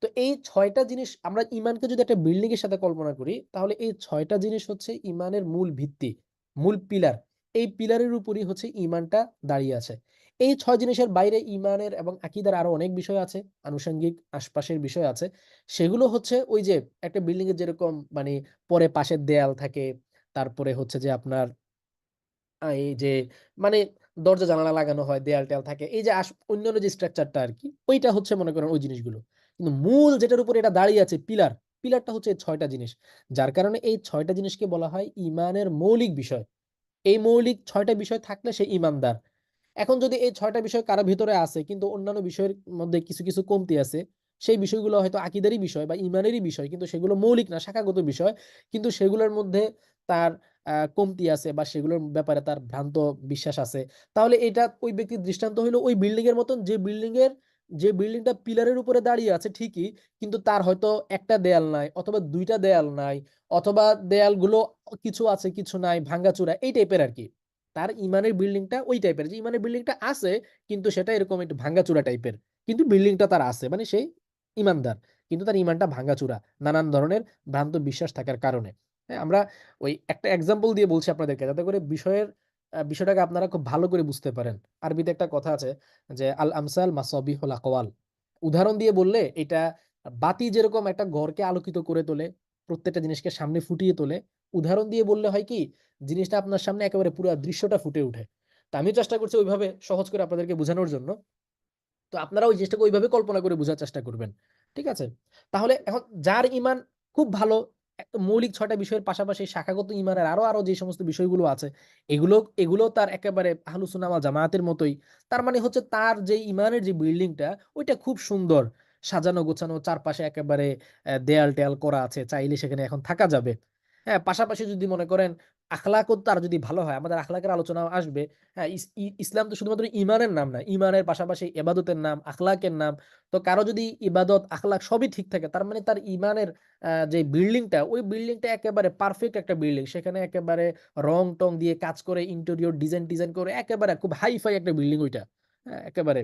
Speaker 1: তো এই ৬ টা জিনিস আমরা ঈমানকে যদি একটা বিল্ডিং এর সাথে কল্পনা করি, তাহলে এই ৬ টা জিনিস হচ্ছে ঈমানের মূল ভিত্তি, মূল পিলার। এই পিলারের উপরই হচ্ছে ঈমানটা দাঁড়িয়ে আছে। এই ৬ জিনিসের বাইরে ঈমানের এবং আকীদার আরো অনেক বিষয় আছে, আনুষঙ্গিক আশপাশের বিষয় আছে। সেগুলো হচ্ছে ওই যে একটা বিল্ডিং এর যেরকম মানে পরে পাশের দেয়াল থাকে, তারপরে হচ্ছে যে আপনার এই যে মানে দরজা জানালা লাগানো হয়, দেয়াল-টেয়াল থাকে। এই যে অন্যান্য যে স্ট্রাকচারটা আরকি, ওইটা হচ্ছে মনে করেন ওই জিনিসগুলো। কিন্তু মূল যেটার উপরে এটা দাঁড়িয়ে আছে পিলার, পিলারটা হচ্ছে এই ৬ টা জিনিস। যার কারণে এই ৬ টা জিনিসকে বলা হয় ঈমানের মৌলিক বিষয়। এই মৌলিক ৬ টা বিষয় থাকলে সে ঈমানদার। এখন যদি এই ৬ টা বিষয় কারো ভিতরে আছে কিন্তু অন্যান্য বিষয়ের মধ্যে কিছু, কিছু কমতি আছে, সেই বিষয়গুলো হয়তো আকীদারই বিষয় বা ঈমানেরই বিষয় কিন্তু সেগুলো মৌলিক না, শাখাগত বিষয়। কিন্তু সেগুলোর মধ্যে তার কমতি আছে বা সেগুলোর ব্যাপারে তার ভ্রান্ত বিশ্বাস আছে। তাহলে এটা ওই ব্যক্তির দৃষ্টান্ত হইলো ওই বিল্ডিং এর মতন যে বিল্ডিংটা পিলারের উপরে দাঁড়িয়ে আছে ঠিকই, কিন্তু তার হয়তো ১ টা দেয়াল নাই অথবা ২ টা দেয়াল নাই অথবা দেয়ালগুলো কিছু আছে, কিছু নাই, ভাঙ্গাচুরা এই টাইপের আরকি। তার ইমানের বিল্ডিংটা ওই টাইপের যে ইমানের বিল্ডিংটা আছে কিন্তু সেটা এরকম একটু ভাঙ্গাচুরা টাইপের। কিন্তু বিল্ডিংটা তার আছে। মানে সে ইমানদার। কিন্তু তার ইমানটা ভাঙ্গাচুরা। নানান ধরনের ভ্রান্ত বিশ্বাস থাকার কারণে। হ্যাঁ? আমরা ওই একটা এক্সাম্পল দিয়ে বলছি আপনাদেরকে যাতে করে বিষয়টাকে আপনারা খুব ভালো করে বুঝতে পারেন। আরবিতে একটা কথা আছে যে আল আমসাল মাসাবিহুল আকওয়াল। উদাহরণ দিয়ে বললে এটা বাতি যেরকম একটা ঘরকে আলোকিত করে তোলে, প্রত্যেকটা জিনিসকে সামনে ফুটিয়ে তোলে। উদাহরণ দিয়ে বললে হয় কি জিনিসটা আপনার সামনে একেবারে পুরা দৃশ্যটা ফুটে উঠে। তো আমিও চেষ্টা করছি ওইভাবে সহজ করে আপনাদেরকে বুঝানোর জন্য। তো আপনারা ওই জিনিসটাকে ওইভাবে কল্পনা করে বুঝার চেষ্টা করবেন। ঠিক আছে? তাহলে এখন যার ঈমান খুব ভালো মৌলিক ৬ টা বিষয়ের পাশাপাশি শাখাগত ঈমানের আরো যে সমস্ত বিষয়গুলো আছে, এগুলো তার একেবারে আহলুস সুন্নাহ ওয়াল জামায়াতের মতোই। তার মানে হচ্ছে তার যে ঈমানের যে বিল্ডিংটা ওইটা খুব সুন্দর। সাজানো গোছানো চারপাশে একেবারে দেয়াল-টেয়াল করা আছে। চাইলে সেখানে এখন থাকা যাবে। হ্যাঁ? পাশাপাশি যদি মনে করেন আখলাকও তার যদি ভালো হয়, আমাদের আখলাকের আলোচনাও আসবে। হ্যাঁ, ইসলাম তো শুধুমাত্র ঈমানের নাম না। ঈমানের পাশাপাশি ইবাদতের নাম, আখলাকের নাম। তো কারো যদি ইবাদত, আখলাক সবই ঠিক থাকে, তার মানে তার ঈমানের যে বিল্ডিংটা, ওই বিল্ডিংটা একেবারে পারফেক্ট একটা বিল্ডিং। সেখানে একেবারে রং-টং দিয়ে কাজ করে ইন্টেরিয়র ডিজাইন করে একেবারে খুব হাই-ফাই একটা বিল্ডিং ওইটা। হ্যাঁ, একেবারে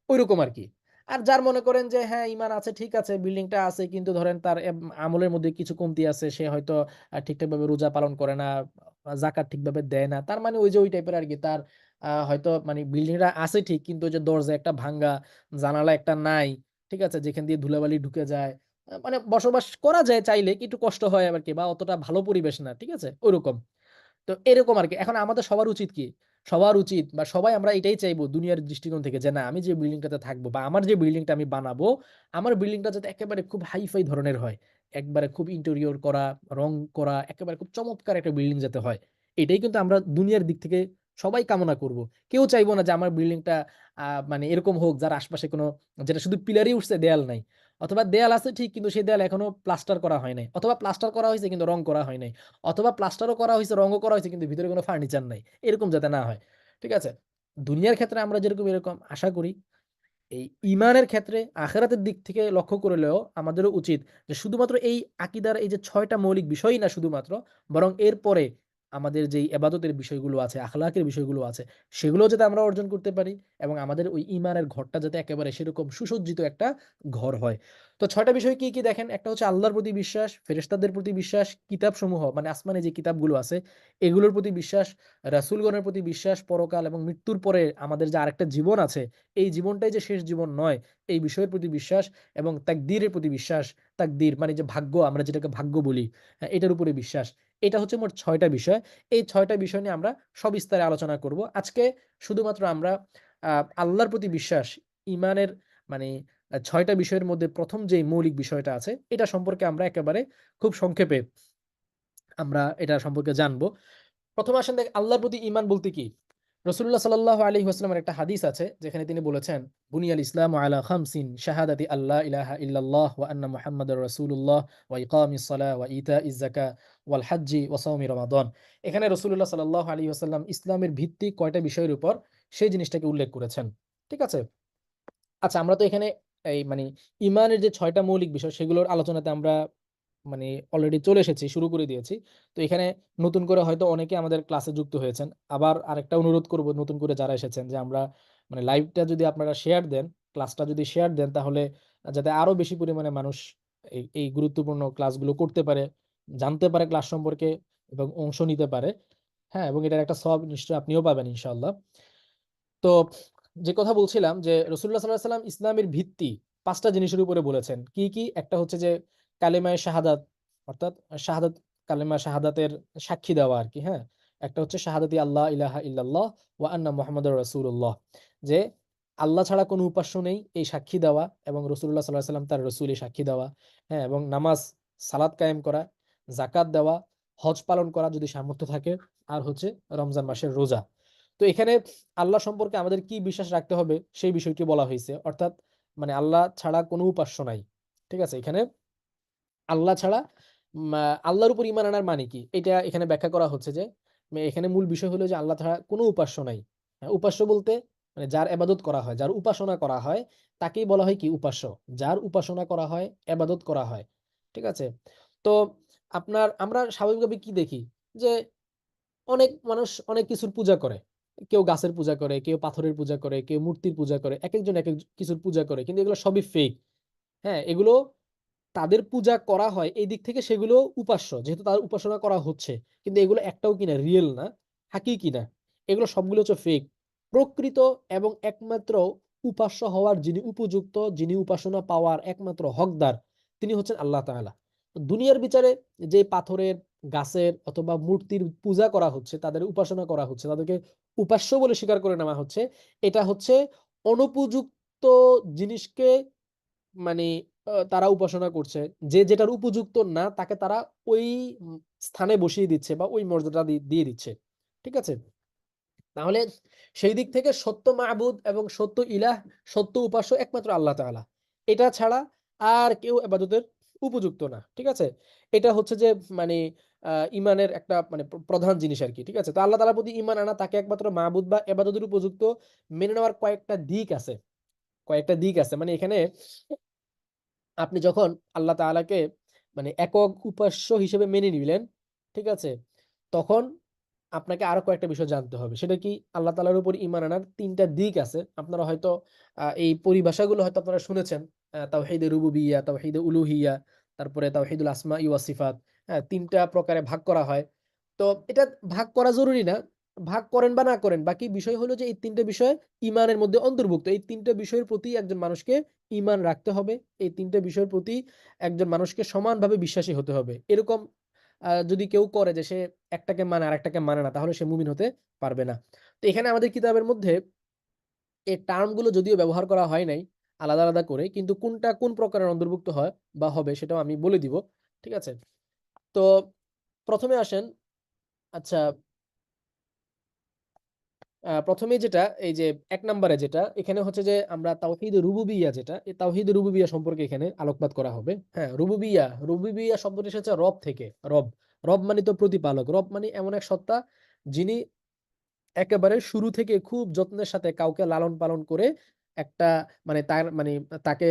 Speaker 1: ঐরকম আরকি। আর যার মনে করেন যে হ্যাঁ, ঈমান আছে, ঠিক আছে, বিল্ডিংটা আছে কিন্তু ধরেন তার আমলের মধ্যে কিছু কমতি আছে। সে হয়তো ঠিকঠাকভাবে রোজা পালন করে না, যাকাত ঠিকভাবে দেয় না। তার মানে ওই যে ওই টাইপের আরকি। তার হয়তো মানে বিল্ডিংটা আছে ঠিক কিন্তু ওই যে দরজা একটা ভাঙ্গা, জানালা একটা নাই। ঠিক আছে? যেখান দিয়ে ধুলাবালি ঢুকে যায়। মানে বসবাস করা যায় চাইলে একটু কষ্ট হয় আরকি বা অতটা ভালো পরিবেশ না। ঠিক আছে? ঐরকম। তো এরকম আরকি। এখন আমাদের সবার উচিত কি? সবার উচিত বা সবাই আমরা এটাই চাইবো দুনিয়ার দৃষ্টিকোণ থেকে যে, না আমি যে বিল্ডিংটাতে থাকবো বা আমার যে বিল্ডিংটা আমি বানাবো, আমার বিল্ডিংটা যাতে একেবারে খুব হাই-ফাই ধরনের হয়। একবারে খুব ইন্টেরিয়র করা, রং করা, একেবারে খুব চমৎকার একটা বিল্ডিং যাতে হয়। এটাই কিন্তু আমরা দুনিয়ার দিক থেকে সবাই কামনা করব। কেউ চাইবো না যে আমার বিল্ডিংটা মানে এরকম হোক যার আশপাশে কোনো, যেটা শুধু পিলারই উঠছে, দেয়াল নাই। অথবা দেয়াল আছে ঠিক কিন্তু সেই দেয়াল এখনো প্লাস্টার করা হয় নাই। অথবা প্লাস্টার করা হইছে কিন্তু রং করা হয় নাই। অথবা প্লাস্টারও করা হইছে, রঙও করা হইছে কিন্তু ভিতরে কোনো ফার্নিচার নাই। এরকম যাতে না হয়। ঠিক আছে? দুনিয়ার ক্ষেত্রে আমরা যেরকম এরকম আশা করি, এই ঈমানের ক্ষেত্রে আখিরাতের দিক থেকে লক্ষ্য করলেও আমাদেরও উচিত যে শুধুমাত্র এই আকীদার এই যে ৬ টা মৌলিক বিষয়ই না শুধুমাত্র, বরং এরপরে আমাদের যেই ইবাদতের বিষয়গুলো আছে, আখলাকের বিষয়গুলো আছে, সেগুলোও যাতে আমরা অর্জন করতে পারি এবং আমাদের ওই ঈমানের ঘরটা যাতে একেবারে সেরকম সুসজ্জিত একটা ঘর হয়। তো ৬ টা বিষয় কি, কি দেখেন? একটা হচ্ছে আল্লাহর প্রতি বিশ্বাস, ফেরেশতাদের প্রতি বিশ্বাস, কিতাবসমূহ মানে আসমানে যে কিতাবগুলো আছে, এগুলোর প্রতি বিশ্বাস, রাসূলগণের প্রতি বিশ্বাস, পরকাল এবং মৃত্যুর পরে আমাদের যে আরেকটা জীবন আছে, এই জীবনটাই যে শেষ জীবন নয়, এই বিষয়ের প্রতি বিশ্বাস এবং তাকদীরের প্রতি বিশ্বাস। তাকদীর মানে যে ভাগ্য, আমরা যেটাকে ভাগ্য বলি, এটার উপরে বিশ্বাস। এটা হচ্ছে মোট ৬ টা বিষয়। এই ৬ টা বিষয় নিয়ে আমরা সবিস্তারে আলোচনা করব। আজকে শুধুমাত্র আমরা আ আল্লাহর প্রতি বিশ্বাস, ঈমানের মানে ৬ টা বিষয়ের মধ্যে ১ম যেই মৌলিক বিষয়টা আছে, এটা সম্পর্কে আমরা একেবারে খুব সংক্ষেপে আমরা এটা সম্পর্কে জানব। ১ম এ আসেন আল্লাহর প্রতি ঈমান বলতে কি? রাসূলুল্লাহ সাল্লাল্লাহু আলাইহি ওয়াসাল্লামের একটা হাদিস আছে যেখানে তিনি বলেছেন, "বুনিয়াল ইসলামু আলা খামসিন শাহাদাতি আল্লা ইলাহা ইল্লাল্লাহ ওয়া আন্না মুহাম্মাদার রাসূলুল্লাহ ওয়া ইকামিস সালাহ ওয়া ইতাইজ যাকাহ ওয়াল হাজ্জি ওয়া সাওমি রমাদান।" এখানে রাসূলুল্লাহ সাল্লাল্লাহু আলাইহি ওয়াসাল্লাম ইসলামের ভিত্তি কয়টা বিষয়ের উপর সেই জিনিসটাকে উল্লেখ করেছেন। ঠিক আছে? আচ্ছা, আমরা তো এখানে এই মানে ঈমানের যে ৬ টা মৌলিক বিষয় সেগুলোর আলোচনাতে আমরা মানে অলরেডি চলে এসেছি, শুরু করে দিয়েছি। তো এখানে নতুন করে হয়তো অনেকে আমাদের ক্লাসে যুক্ত হয়েছেন। আবার আরেকটা অনুরোধ করব নতুন করে যারা এসেছেন যে আমরা মানে লাইভটা যদি আপনারা শেয়ার দেন, ক্লাসটা যদি শেয়ার দেন তাহলে যাতে আরো বেশি পরিমাণে মানুষ এই গুরুত্বপূর্ণ ক্লাসগুলো করতে পারে, জানতে পারে ক্লাস সম্পর্কে এবং অংশ নিতে পারে। হ্যাঁ? এবং এটার একটা সওয়াব নিশ্চয়ই আপনিও পাবেন ইনশাআল্লাহ। তো যে কথা বলছিলাম যে রাসূলুল্লাহ সাল্লাল্লাহু আলাইহি ওয়াসাল্লাম ইসলামের ভিত্তি ৫ টা জিনিসের উপরে বলেছেন। কি, কি? একটা হচ্ছে যে কালেমায়ে শাহাদাত, অর্থাৎ শাহাদাত, কালেমা শাহাদাতের সাক্ষী দেওয়া আরকি, হ্যাঁ? একটা হচ্ছে শাহাদাতি আল্লাহ ইলাহা ইল্লাল্লাহ ওয়া আন্না মুহাম্মাদুর রাসূলুল্লাহ। যে আল্লাহ ছাড়া কোনো উপাস্য নেই এই সাক্ষী দেওয়া এবং রাসূলুল্লাহ সাল্লাল্লাহু আলাইহি ওয়াসাল্লাম তার রাসূল এই সাক্ষী দেওয়া। হ্যাঁ? এবং নামাজ, সালাত কায়েম করা, যাকাত দেওয়া, হজ পালন করা যদি সামর্থ্য থাকে, আর হচ্ছে রমজান মাসের রোজা। তো এখানে আল্লাহ সম্পর্কে আমাদের কি বিশ্বাস রাখতে হবে সেই বিষয়টি বলা হইছে। অর্থাৎ মানে আল্লাহ ছাড়া কোনো উপাস্য নাই। ঠিক আছে? এখানে আল্লাহ ছাড়া আল্লাহর উপর ঈমান আনার মানে কি? এটা এখানে ব্যাখ্যা করা হচ্ছে যে, এখানে মূল বিষয় হলো যে আল্লাহ ছাড়া কোনো উপাস্য নাই। উপাস্য বলতে মানে যার ইবাদত করা হয়, যার উপাসনা করা হয়, তাকেই বলা হয় কি উপাস্য। যার উপাসনা করা হয়, ইবাদত করা হয়। ঠিক আছে? তো আমরা স্বাভাবিকভাবে কি দেখি? যে অনেক মানুষ অনেক কিছুর পূজা করে। কেউ গাছের পূজা করে, কেউ পাথরের পূজা করে, কেউ মূর্তির পূজা করে। একেকজন একেক কিছুর পূজা করে। কিন্তু এগুলো সবই ফেক। হ্যাঁ? এগুলো তাদের পূজা করা হয় এই দিক থেকে সেগুলো উপাস্য। যেহেতু তাদের উপাসনা করা হচ্ছে। কিন্তু এগুলো একটাও কিনা রিয়েল না, হাকিকি না। এগুলো সবগুলো হচ্ছে ফেক। প্রকৃত এবং একমাত্র উপাস্য হওয়ার যিনি উপযুক্ত, যিনি উপাসনা পাওয়ার একমাত্র হকদার, তিনি হচ্ছেন আল্লাহ তাআলা। দুনিয়ার বিচারে যে পাথরের, গাছের অথবা মূর্তির পূজা করা হচ্ছে, তাদের উপাসনা করা হচ্ছে, তাদেরকে উপাস্য বলে স্বীকার করে নেওয়া হচ্ছে। এটা হচ্ছে অনুপযুক্ত জিনিসকে মানে তারা উপাসনা করছে। যে যেটার উপযুক্ত না তাকে তারা ওই স্থানে বসিয়ে দিচ্ছে বা ওই মর্যাদা দিয়ে দিচ্ছে। ঠিক আছে? তাহলে সেই দিক থেকে সত্য মাবুদ এবং সত্য ইলাহ, সত্য উপাস্য একমাত্র আল্লাহ তাআলা। এটা ছাড়া আর কেউ ইবাদতের উপযুক্ত না। ঠিক আছে? এটা হচ্ছে যে মানে ঈমানের একটা মানে প্রধান জিনিস আরকি। ঠিক আছে? তো আল্লাহ তাআলার প্রতি ঈমান আনা, তাকে একমাত্র মাবুদ বা ইবাদতের উপযুক্ত মেনে নেওয়ার কয়েকটা দিক আছে। কয়েকটা দিক আছে। মানে এখানে আপনি যখন আল্লাহ তাআলাকে মানে একক উপাস্য হিসেবে মেনে নিলেন, ঠিক আছে? তখন আপনাকে আরো কয়েকটা বিষয় জানতে হবে। সেটা কি? আল্লাহ তাআলার উপর ঈমান আনার ৩ টা দিক আছে। আপনারা হয়তো এই পরিভাষাগুলো হয়তো আপনারা শুনেছেন। তাওহীদে রুবুবিয়্যা, তাওহীদে উলুহিয়্যা, তারপরে তাওহীদুল আসমাই ওয়াস সিফাত। হ্যাঁ? ৩ টা প্রকারে ভাগ করা হয়। তো এটা ভাগ করা জরুরি না। ভাগ করেন বা না করেন। বাকি বিষয় হলো যে এই ৩ টে বিষয় ঈমানের মধ্যে অন্তর্ভুক্ত। এই ৩ টে বিষয়ের প্রতি একজন মানুষকে ঈমান রাখতে হবে। এই ৩ টে বিষয়ের প্রতি একজন মানুষকে সমানভাবে বিশ্বাসী হতে হবে। এরকম
Speaker 2: যদি কেউ করে যে সে একটাকে মানে আরেকটাকে মানে না, তাহলে সে মুমিন হতে পারবে না। তো এখানে আমাদের কিতাবের মধ্যে এই টার্ম গুলো যদিও ব্যবহার করা হয় নাই আলাদা, আলাদা করে, কিন্তু কোনটা কোন প্রকারের অন্তর্ভুক্ত হয় বা হবে সেটাও আমি বলে দিব। ঠিক আছে? তো ১ম এ আসেন, আচ্ছা, ১ম এই যেটা, এই যে ১ নাম্বারে যেটা, এখানে হচ্ছে যে আমরা তাওহীদুর রুবুবিয়্যা যেটা, এই তাওহীদুর রুবুবিয়্যা সম্পর্কে এখানে আলোকপাত করা হবে। হ্যাঁ? রুবুবিয়্যা, রুবুবিয়্যা শব্দটি এসেছে রব থেকে। রব। রব মানে তো প্রতিপালক। রব মানে এমন এক সত্তা যিনি একেবারে শুরু থেকে খুব যত্নের সাথে কাউকে লালন-পালন করে একটা মানে তার মানে তাকে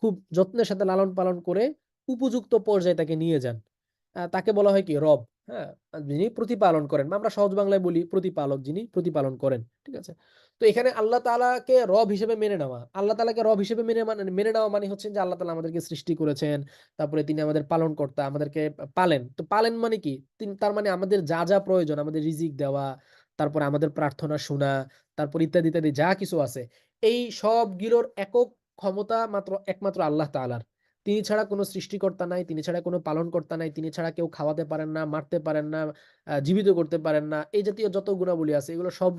Speaker 2: খুব যত্নের সাথে লালন-পালন করে উপযুক্ত পর্যায়ে তাকে নিয়ে যান। তাকে বলা হয় কি রব, হ্যাঁ? যিনি প্রতিপালন করেন। বা আমরা সহজ বাংলায় বলি প্রতিপালক, যিনি প্রতিপালন করেন। ঠিক আছে? তো এখানে আল্লাহ তাআলাকে রব হিসেবে মেনে নেওয়া। আল্লাহ তাআলাকে রব হিসেবে মেনে নেওয়া মানে হচ্ছে যে আল্লাহ তাআলা আমাদেরকে সৃষ্টি করেছেন। তারপরে তিনি আমাদের পালনকর্তা, আমাদেরকে পালেন। তো পালেন মানে কি? তার মানে আমাদের যা, যা প্রয়োজন, আমাদের রিজিক দেওয়া, তারপরে আমাদের প্রার্থনা শোনা, তারপর ইত্যাদি, ইত্যাদি যা কিছু আছে, এই সবগুলোর একক ক্ষমতা একমাত্র আল্লাহ তাআলার। তিনি ছাড়া কোন সৃষ্টিকর্তা নাই, তিনি ছাড়া কোন পালনকর্তা নাই, তিনি ছাড়া কেউ খাওয়াতে পারেন না, মারতে পারেন না, জীবিত করতে পারেন না। এই জাতীয় যত গুণাবলী আছে এগুলো সব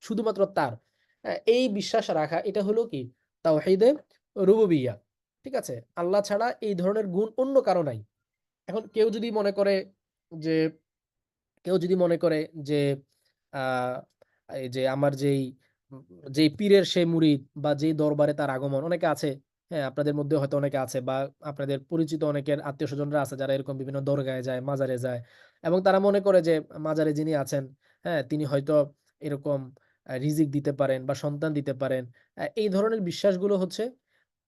Speaker 2: শুধুমাত্র তার। এই বিশ্বাস রাখা এটা হলো কি? তাওহীদে রুবুবিয়্যা। ঠিক আছে? আল্লাহ ছাড়া এই ধরনের গুণ অন্য কারো নাই। এখন যে কেউ যদি মনে করে যে আ এই যে আমার উম যেই পীরের সে মুরিদ বা যেই দরবারে তার আগমন, অনেকে আছে, হ্যাঁ? আপনাদের মধ্যেও হয়তো অনেকে আছে বা আপনাদের পরিচিত অনেকের আত্মীয়স্বজনরা আছে যারা এরকম বিভিন্ন দরগায় যায়, মাজারে যায় এবং তারা মনে করে যে মাজারে যিনি আছেন, হ্যাঁ? তিনি হয়তো এরকম রিজিক দিতে পারেন বা সন্তান দিতে পারেন। এই ধরনের বিশ্বাসগুলো হচ্ছে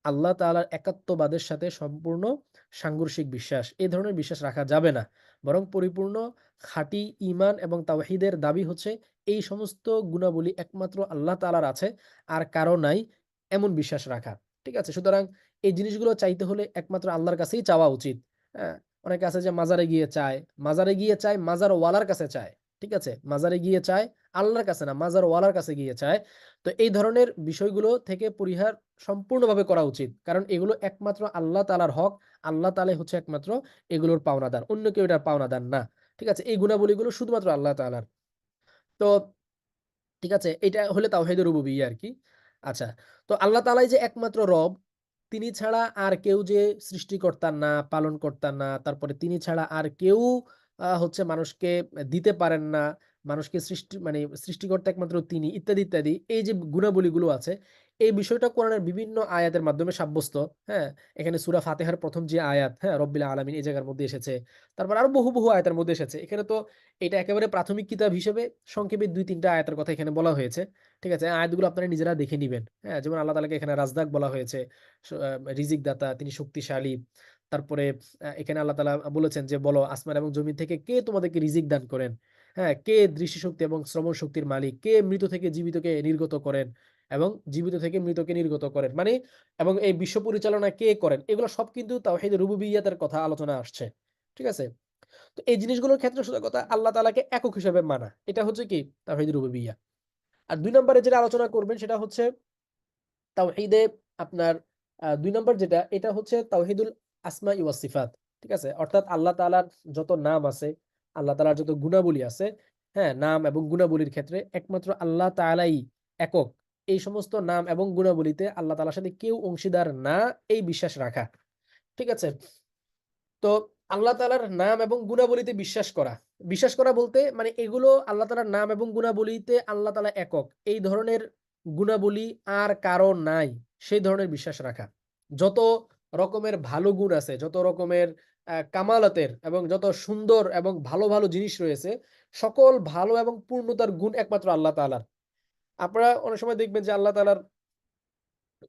Speaker 2: আল্লাহ তাআলার একাত্মবাদের সাথে সম্পূর্ণ সাংঘর্ষিক বিশ্বাস। এ ধরনের বিশ্বাস রাখা যাবে না। বরং পরিপূর্ণ খাঁটি ঈমান এবং তাওহীদের দাবি হচ্ছে এই সমস্ত গুণাবলী একমাত্র আল্লাহ তাআলার আছে, আর কারো নাই, এমন বিশ্বাস রাখা। ঠিক আছে? সুতরাং এই জিনিসগুলো চাইতে হলে একমাত্র আল্লাহর কাছেই চাওয়া উচিত। হ্যাঁ? অনেকে আছে যে মাজারে গিয়ে চায়, মাজারওয়ালার কাছে চায়। ঠিক আছে? মাজারে গিয়ে চায়, আল্লাহর কাছে না, মাজারওয়ালার কাছে গিয়ে চায়। তো এই ধরনের বিষয়গুলো থেকে পরিহার সম্পূর্ণভাবে করা উচিত। কারণ এগুলো একমাত্র আল্লাহ তাআলার হক। আল্লাহ তাআলাই হচ্ছে একমাত্র এগুলোর পাওনাদার। অন্য কেউ এটার পাওনাদার না। ঠিক আছে? এই গুণাবলীগুলো শুধুমাত্র আল্লাহ তাআলার। তো ঠিক আছে? এটা হলে তাওহীদুর রুবুবিয়্যা আরকি। আচ্ছা। তো আল্লাহ তাআলাই যে একমাত্র রব, তিনি ছাড়া আর কেউ যে সৃষ্টিকর্তা না, পালনকর্তা না, তারপরে তিনি ছাড়া আর কেউ হচ্ছে মানুষকে দিতে পারেন না। মানুষকে সৃষ্টিকর্তা একমাত্র তিনি, ইত্যাদি, ইত্যাদি। এই যে গুণাবলীগুলো আছে, এই বিষয়টা কোরআনের বিভিন্ন আয়াতের মাধ্যমে সাব্যস্ত। হ্যাঁ? এখানে সূরা ফাতিহার ১ম যে আয়াত, হ্যাঁ? রব্বিল আলামিন এই জায়গার মধ্যে এসেছে। তারপর আরো বহু, বহু আয়াতের মধ্যে এসেছে। এখানে তো এটা একেবারে প্রাথমিক কিতাব হিসেবে সংক্ষেপে ২-৩ টা আয়াতের কথা এখানে বলা হয়েছে। ঠিক আছে? আয়াতগুলো আপনারা নিজেরা দেখে নিবেন। হ্যাঁ? যেমন আল্লাহ তাআলাকে এখানে রাজ্জাক বলা হয়েছে। স আ রিজিক দাতা, তিনি শক্তিশালী। তারপরে এখানে আল্লাহ তাআলা বলেছেন যে, "বলো আসমান এবং জমিন থেকে কে তোমাদেরকে রিজিক দান করেন? হ্যাঁ? কে দৃষ্টিশক্তি এবং শ্রবণ শক্তির মালিক? কে মৃত থেকে জীবিতকে নির্গত করেন এবং জীবিত থেকে মৃতকে নির্গত করেন?" মানে এবং এই বিশ্ব পরিচালনা কে করেন? এগুলো সব কিন্তু তাওহীদ রুবুবিয়্যাতের কথা আলোচনা আসছে। ঠিক আছে? তো এই জিনিসগুলোর ক্ষেত্রে সোজা কথা আল্লাহ তাআলাকে একক হিসেবে মানা। এটা হচ্ছে কি? তাওহীদ রুবুবিয়্যা। আর ২ নম্বরে যেটা আলোচনা করবেন সেটা হচ্ছে তাওহীদে আপনার ২ নম্বর যেটা, এটা হচ্ছে তাওহীদুল আসমাই ওয়াস সিফাত। ঠিক আছে? অর্থাৎ আল্লাহ তাআলার যত নাম আছে, আল্লাহ তাআলার যত গুণাবলী আছে, হ্যাঁ? নাম এবং গুণাবলীর ক্ষেত্রে একমাত্র আল্লাহ তাআলাই একক। এই সমস্ত নাম এবং গুণাবলীতে আল্লাহ তাআলার সাথে কেউ অংশীদার না, এই বিশ্বাস রাখা। ঠিক আছে? তো আল্লাহ তাআলার নাম এবং গুণাবলীতে বিশ্বাস করা। বিশ্বাস করা বলতে মানে এগুলো আল্লাহ তাআলার নাম এবং গুণাবলীতে আল্লাহ তাআলা একক। এই ধরনের গুণাবলী আর কারো নাই। সেই ধরনের বিশ্বাস রাখা। যত রকমের ভালো গুণ আছে, যত রকমের কামালাতের এবং যত সুন্দর এবং ভালো, ভালো জিনিস রয়েছে, সকল ভালো এবং পূর্ণতার গুণ একমাত্র আল্লাহ তাআলার। আপনারা অনেক সময় দেখবেন যে আল্লাহ তাআলার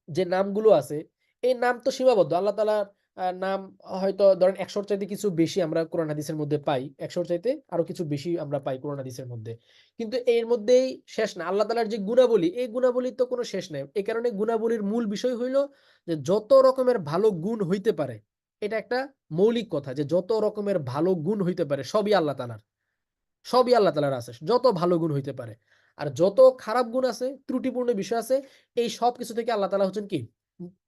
Speaker 2: যে নামগুলো আছে, এই নাম তো সীমাবদ্ধ। আল্লাহ তাআলার নাম হয়তো ধরেন ১০০ র চাইতে কিছু বেশি আমরা কোরআন হাদিসের মধ্যে পাই। ১০০ র চাইতে আরো কিছু বেশি আমরা পাই কোরআন হাদিসের মধ্যে। কিন্তু এর মধ্যেই শেষ না। আল্লাহ তাআলার যে গুণাবলী, এই গুণাবলীর তো কোনো শেষ নাই। এই কারণে গুণাবলীর মূল বিষয় হইল যে যত রকমের ভালো গুণ হইতে পারে, এটা একটা মৌলিক কথা যে যত রকমের ভালো গুণ হইতে পারে সবই আল্লাহ তাআলার। সবই আল্লাহ তাআলার আছে। যত ভালো গুণ হইতে পারে। আর যত খারাপ গুণ আছে, ত্রুটিপূর্ণ বিষয় আছে, এই সবকিছু থেকে আল্লাহ তাআলা হচ্ছেন কি?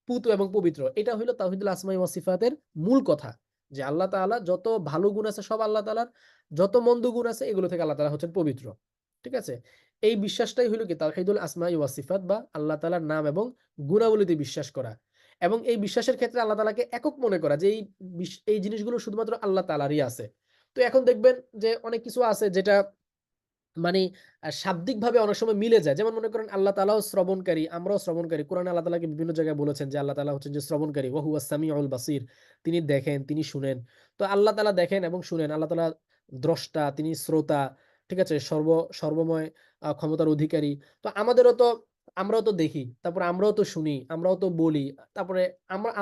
Speaker 2: পুত এবং পবিত্র। এটা হইল তাওহীদুল আসমাই ওয়াস সিফাতের মূল কথা। যে আল্লাহ তাআলা যত ভালো গুণ আছে সব আল্লাহ তাআলার, যত মন্দ গুণ আছে এগুলো থেকে আল্লাহ তাআলা হচ্ছেন পবিত্র। ঠিক আছে? এই বিশ্বাসটাই হইল কি তাওহীদুল আসমাই ওয়াস সিফাত বা আল্লাহ তাআলার নাম এবং গুণাবলীতে বিশ্বাস করা। এবং এই বিশ্বাসের ক্ষেত্রে আল্লাহ তাআলাকে একক মনে করা যে এই জিনিসগুলো শুধুমাত্র আল্লাহ তাআলারই আছে। তো এখন দেখবেন যে অনেক কিছু আছে যেটা মানে শাব্দিকভাবে অনেক সময় মিলে যায়। যেমন মনে করেন আল্লাহ তাআলাও শ্রবণকারী, আমরাও শ্রবণকারী। কোরআনে আল্লাহ তাআলাকে বিভিন্ন জায়গায় বলেছেন যে আল্লাহ তাআলা হচ্ছেন যে শ্রবণকারী। ওয়া হুয়াস সামিউল বাসীর। তিনি দেখেন, তিনি শুনেন। তো আল্লাহ তাআলা দেখেন এবং শুনেন। আল্লাহ তাআলা দ্রষ্টা, তিনি শ্রোতা। ঠিক আছে? সর্বময় ক্ষমতার অধিকারী। তো আমরাও তো দেখি। তারপরে আমরাও তো শুনি, আমরাও তো বলি। তারপরে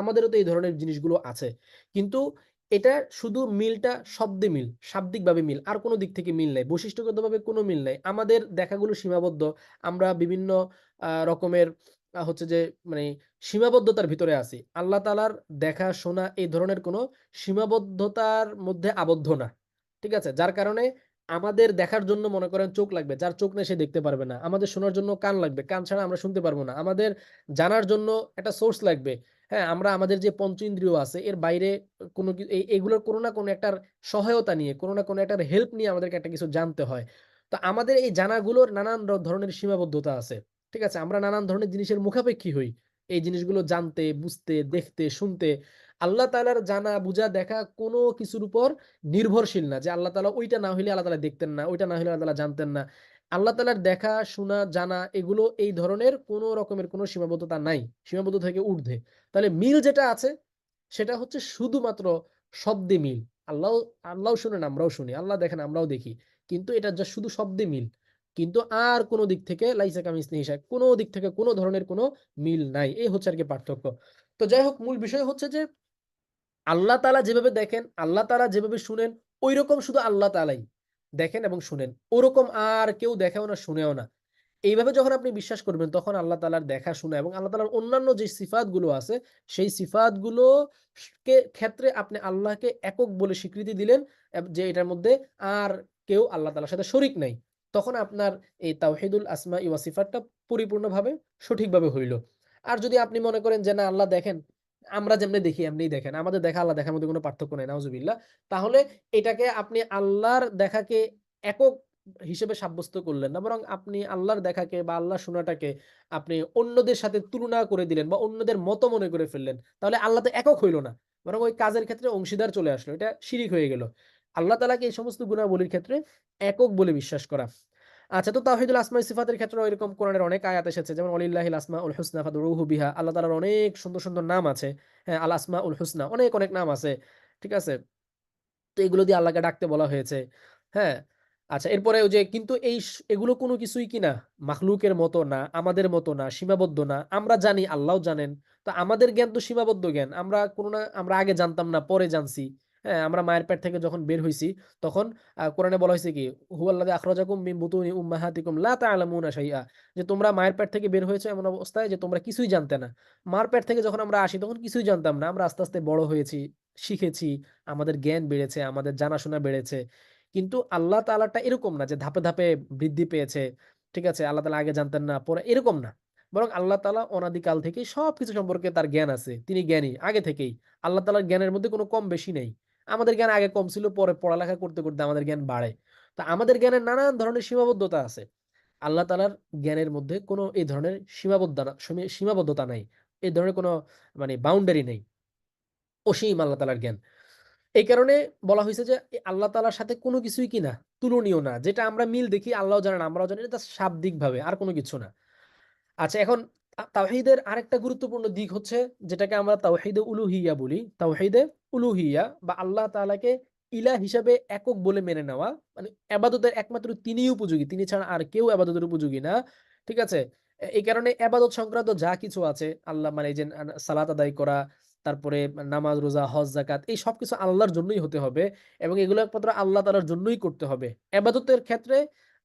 Speaker 2: আমাদেরও তো এই ধরনের জিনিসগুলো আছে। কিন্তু এটা শুধু মিলটা শব্দে মিল, শাব্দিকভাবে মিল। আর কোন দিক থেকে মিল নাই। বৈশিষ্ট্যগতভাবে কোন মিল নাই। আমাদের দেখাগুলো সীমাবদ্ধ। আমরা বিভিন্ন রকমের হচ্ছে যে মানে সীমাবদ্ধতার ভিতরে আছি। আল্লাহ তাআলার দেখা, শোনা এই ধরনের কোন সীমাবদ্ধতার মধ্যে আবদ্ধ না। ঠিক আছে? যার কারণে আমাদের দেখার জন্য মনে করেন চোখ লাগবে। যার চোখ নেই সে দেখতে পারবে না। আমাদের শোনার জন্য কান লাগবে। কান ছাড়া আমরা শুনতে পারব না। আমাদের জানার জন্য একটা সোর্স লাগবে। হ্যাঁ? আমরা আমাদের যে পঞ্চ ইন্দ্রিয় আছে এর বাইরে কোনো এগুলোর কোনো না কোনো একটার সহায়তা নিয়ে, কোনো না কোনো একটার হেল্প নিয়ে আমাদেরকে একটা কিছু জানতে হয়। তো আমাদের এই জানাগুলোর নানান ধরনের সীমাবদ্ধতা আছে। ঠিক আছে? আমরা নানান ধরনের জিনিসের মুখাপেক্ষী হই। এই জিনিসগুলো জানতে, বুঝতে, দেখতে, শুনতে। আল্লাহ তাআলার জানা, বুঝা, দেখা কোনো কিছুর উপর নির্ভরশীল না। যে আল্লাহ তাআলা ওইটা না হইলে আল্লাহ তাআলা দেখতেন না, ওইটা না হইলে আল্লাহ তাআলা জানতেন না। আল্লাহ তাআলার দেখা, শোনা, জানা এগুলো এই ধরনের কোনো রকমের কোনো সীমাবদ্ধতা নাই। সীমাবদ্ধ থেকে ঊর্ধ্বে। তাহলে মিল যেটা আছে সেটা হচ্ছে শুধুমাত্র শব্দে মিল। আল্লাহও আল্লাহও শুনেন, আমরাও শুনি। আল্লাহ দেখেন, আমরাও দেখি। কিন্তু এটা জাস্ট শুধু শব্দে মিল। কিন্তু আর কোন দিক থেকে লাইসা কামিসলিহি শাই কোন দিক থেকে কোন ধরনের কোন মিল নাই। এই হচ্ছে আরকি পার্থক্য। তো যাই হোক মূল বিষয় হচ্ছে যে আল্লাহ তাআলা যেভাবে দেখেন, আল্লাহ তাআলা যেভাবে শুনেন, ঐরকম শুধু আল্লাহ তাআলাই দেখেন এবং শুনেন। ওরকম আর কেউ দেখেও না, শুনেও না। এইভাবে যখন আপনি বিশ্বাস করবেন তখন আল্লাহ তাআলার দেখা শোনা এবং আল্লাহ তাআলার অন্যান্য যে সিফাতগুলো আছে সেই সিফাতগুলো ক্ষেত্রে আপনি আল্লাহকে একক বলে স্বীকৃতি দিলেন যে এটার মধ্যে আর কেউ আল্লাহ তাআলার সাথে শরিক নাই। তখন আপনার এই তাওহীদুল আসমাই ওয়া সিফাতটা পরিপূর্ণভাবে সঠিকভাবে হইল। আর যদি আপনি মনে করেন যে না আল্লাহ দেখেন, আমরা যেমনি দেখি এমনিই দেখেন। আমাদের দেখা আল্লাহ দেখার মধ্যে কোনো পার্থক্য নাই। নাউজুবিল্লাহ। তাহলে এটাকে আপনি আল্লাহর দেখাকে একক হিসেবে সাব্যস্ত করলেন না। বরং আপনি আল্লাহর দেখাকে বা আল্লাহর শোনাটাকে আপনি অন্যদের সাথে তুলনা করে দিলেন বা অন্যদের মত মনে করে ফেললেন। তাহলে আল্লাহ তো একক হইল না। বরং ওই কাজের ক্ষেত্রে অংশীদার চলে আসলো। এটা শিরিক হয়ে গেল। আল্লাহ তাআলাকে এই সমস্ত গুণাবলীর ক্ষেত্রে একক বলে বিশ্বাস করা। আচ্ছা, তো তাওহীদুল আসমাই সিফাতের ক্ষেত্রেও এরকম কোরআনের অনেক আয়াত এসেছে। যেমন ওয়ালিল্লাহিল আসমাউল হুসনা ফাদউহু বিহা। আল্লাহ তাআলার অনেক সুন্দর, সুন্দর নাম আছে। হ্যাঁ, আল আসমাউল হুসনা অনেক, অনেক নাম আছে। ঠিক আছে? তো এগুলো দিয়ে আল্লাহকে ডাকতে বলা হয়েছে। হ্যাঁ? আচ্ছা, এরপরে ওই যে কিন্তু এগুলো কোনো কিছুই কি না মাখলুকের মতো না, আমাদের মতো না, সীমাবদ্ধ না। আমরা জানি, আল্লাহও জানেন। তো আমাদের জ্ঞান তো সীমাবদ্ধ জ্ঞান। আমরা আগে জানতাম না, পরে জানছি। হ্যাঁ? আমরা মায়ের পেট থেকে যখন বের হইছি তখন কোরআনে বলা হয়েছে কি? হুয়াল্লাযী আখরাজাকুম মিন বুতুনি উম্মাহাতিকুম লা তা'লামুনা শাইআ। যে তোমরা মায়ের পেট থেকে বের হয়েছো এমন অবস্থায় যে তোমরা কিছুই জানতে না। মার পেট থেকে যখন আমরা আসি তখন কিছুই জানতাম না। আমরা আস্তে, আস্তে বড় হয়েছি, শিখেছি। আমাদের জ্ঞান বেড়েছে, আমাদের জানাশোনা বেড়েছে। কিন্তু আল্লাহ তাআলাটা এরকম না যে ধাপে, ধাপে বৃদ্ধি পেয়েছে। ঠিক আছে? আল্লাহ তাআলা আগে জানতেন না, পরে এরকম না। বরং আল্লাহ তাআলা অনাদিকাল থেকেই সবকিছু সম্পর্কে তার জ্ঞান আছে। তিনি জ্ঞানী আগে থেকেই। আল্লাহ তাআলার জ্ঞানের মধ্যে কোনো কম বেশি নেই। আমাদের জ্ঞান আগে কম ছিল, পরে পড়ালেখা করতে, করতে আমাদের জ্ঞান বাড়ে। তো আমাদের জ্ঞানের নানান ধরনের সীমাবদ্ধতা আছে। আল্লাহ তাআলার জ্ঞানের মধ্যে কোনো এই ধরনের সীমাবদ্ধতা নাই। এই ধরনের কোনো বাউন্ডারি নেই। অসীম আল্লাহ তাআলার জ্ঞান। এই কারণে বলা হইছে যে আল্লাহ তাআলার সাথে কোন কিছুই কি না, তুলনীয় না। যেটা আমরা মিল দেখি আল্লাহও জানেন, আমরাও জানি। এটা শাব্দিকভাবে আর কোন কিছু না। আচ্ছা, এখন তাওহীদের আরেকটা গুরুত্বপূর্ণ দিক হচ্ছে যেটাকে আমরা তাওহীদে উলুহিয়্যা বলি। তাওহীদে উলুহিয়্যা বা আল্লাহ তাআলাকে ইলাহ হিসাবে একক বলে মেনে নেওয়া। মানে ইবাদতের একমাত্র তিনিই উপযোগী। তিনি ছাড়া আর কেউ ইবাদতের উপযোগী না। ঠিক আছে? এই কারণে ইবাদত সংক্রান্ত যা কিছু আছে আল্লাহ এই যে সালাত আদায় করা, তারপরে নামাজ, রোজা, হজ, যাকাত এই সবকিছু আল্লাহর জন্যই হতে হবে এবং এগুলো একমাত্র আল্লাহ তাআলার জন্যই করতে হবে। ইবাদতের ক্ষেত্রে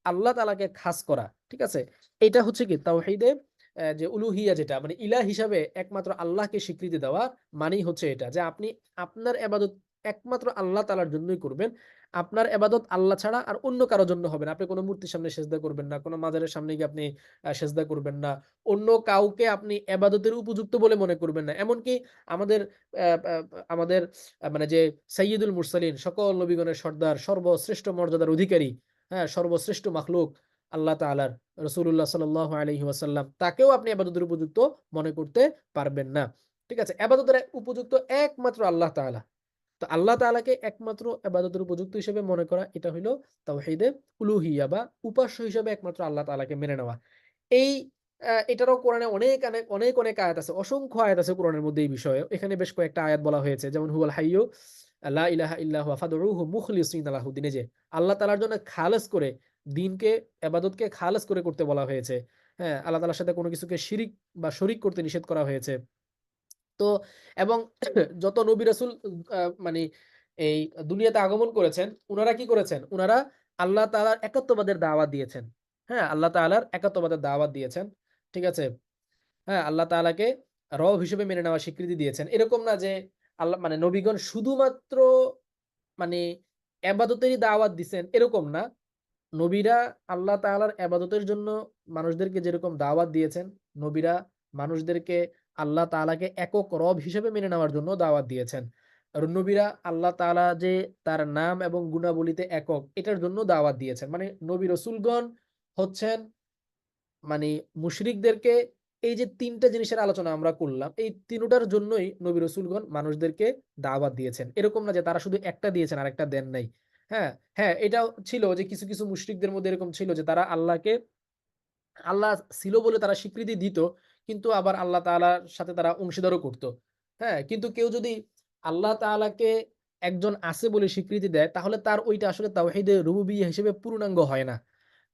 Speaker 2: আল্লাহ তাআলাকে খাস করা। ঠিক আছে? এটা হচ্ছে কি তাওহীদে যে উলুহিয়া যেটা ইলাহ হিসাবে একমাত্র আল্লাহকে স্বীকৃতি দেওয়া মানেই হচ্ছে এটা যে আপনি আপনার ইবাদত একমাত্র আল্লাহ তাআলার জন্যই করবেন। আপনার ইবাদত আল্লাহ ছাড়া আর অন্য কারো জন্য হবে না। আপনি কোন মূর্তির সামনে সিজদা করবেন না। কোন মাজারের সামনে গিয়ে আপনি সিজদা করবেন না। অন্য কাউকে আপনি ইবাদতের উপযুক্ত বলে মনে করবেন না। এমনকি আমাদের অ্যা অ্যা আমাদের মানে যে সাইয়্যিদুল মুরসালিন, সকল নবীগণের সর্দার, সর্বশ্রেষ্ঠ মর্যাদার অধিকারী, হ্যাঁ? সর্বশ্রেষ্ঠ মাখলুক আল্লাহ তাআলার রাসূলুল্লাহ সাল্লাল্লাহু আলাইহি ওয়াসাল্লাম, তাকেও আপনি ইবাদতের উপযুক্ত মনে করতে পারবেন না। ঠিক আছে? ইবাদতের উপযুক্ত একমাত্র আল্লাহ তাআলা। তো আল্লাহ তাআলাকে একমাত্র ইবাদতের উপযুক্ত হিসেবে মনে করা, এটা হইল তাওহীদে উলুহিয়্যা বা উপাস্য হিসেবে একমাত্র আল্লাহ তাআলাকে মেনে নেওয়া। এই এটারও কোরআনে অনেক আয়াত আছে। অসংখ্য আয়াত আছে কোরআনের মধ্যে এই বিষয়ে। এখানে বেশ কয়েকটা আয়াত বলা হয়েছে। যেমন হুয়াল হাইয়্যু লা ইলাহা ইল্লা হুয়া ফাদউহু মুখলিসিনা লাহুদ্দিন। এই যে আল্লাহ তাআলার জন্য খালেস করে দ্বীনকে, ইবাদতকে খালেস করে করতে বলা হয়েছে। হ্যাঁ? আল্লাহ তাআলার সাথে কোন কিছুকে শিরিক বা শরিক করতে নিষেধ করা হয়েছে। তো এবং যত নবী রাসূল মানে এই দুনিয়াতে আগমন করেছেন, উনারা কি করেছেন? উনারা আল্লাহ তাআলার একাত্মবাদের দাওয়াত দিয়েছেন। হ্যাঁ? আল্লাহ তাআলার একাত্মবাদের দাওয়াত দিয়েছেন। ঠিক আছে? হ্যাঁ? আল্লাহ তাআলাকে রব হিসেবে মেনে নেওয়ার স্বীকৃতি দিয়েছেন। এরকম না যে আল্লাহ মানে নবীগণ শুধুমাত্র মানে ইবাদতেরই দাওয়াত দিছেন, এরকম না। নবীরা আল্লাহ তাআলার ইবাদতের জন্য মানুষদেরকে যেরকম দাওয়াত দিয়েছেন, নবীরা মানুষদেরকে আল্লাহ তাআলাকে একক রব হিসেবে মেনে নেওয়ার জন্য দাওয়াত দিয়েছেন। আর নবীরা আল্লাহ তাআলা যে তার নাম এবং গুণাবলীতে একক, এটার জন্য দাওয়াত দিয়েছেন। মানে নবী রাসূলগণ হচ্ছেন মানে মুশরিকদেরকে এই যে ৩ টা জিনিসের আলোচনা আমরা করলাম, এই ৩ টার জন্যই নবী রাসূলগণ মানুষদেরকে দাওয়াত দিয়েছেন। এরকম না যে তারা শুধু একটা দিয়েছেন আরেকটা দেন নাই। হ্যাঁ? হ্যাঁ, এটাও ছিল যে কিছু মুশরিকদের মধ্যে এরকম ছিল যে তারা আল্লাহকে আল্লাহ ছিল বলে তারা স্বীকৃতি দিত। কিন্তু আবার আল্লাহ তাআলার সাথে তারা অংশীদারও করত। হ্যাঁ? কিন্তু কেউ যদি আল্লাহ তাআলাকে একজন আছে বলে স্বীকৃতি দেয়, তাহলে তার ঐটা আসলে তাওহীদে রুবুবিয়্যাহ হিসেবে পূর্ণাঙ্গ হয় না।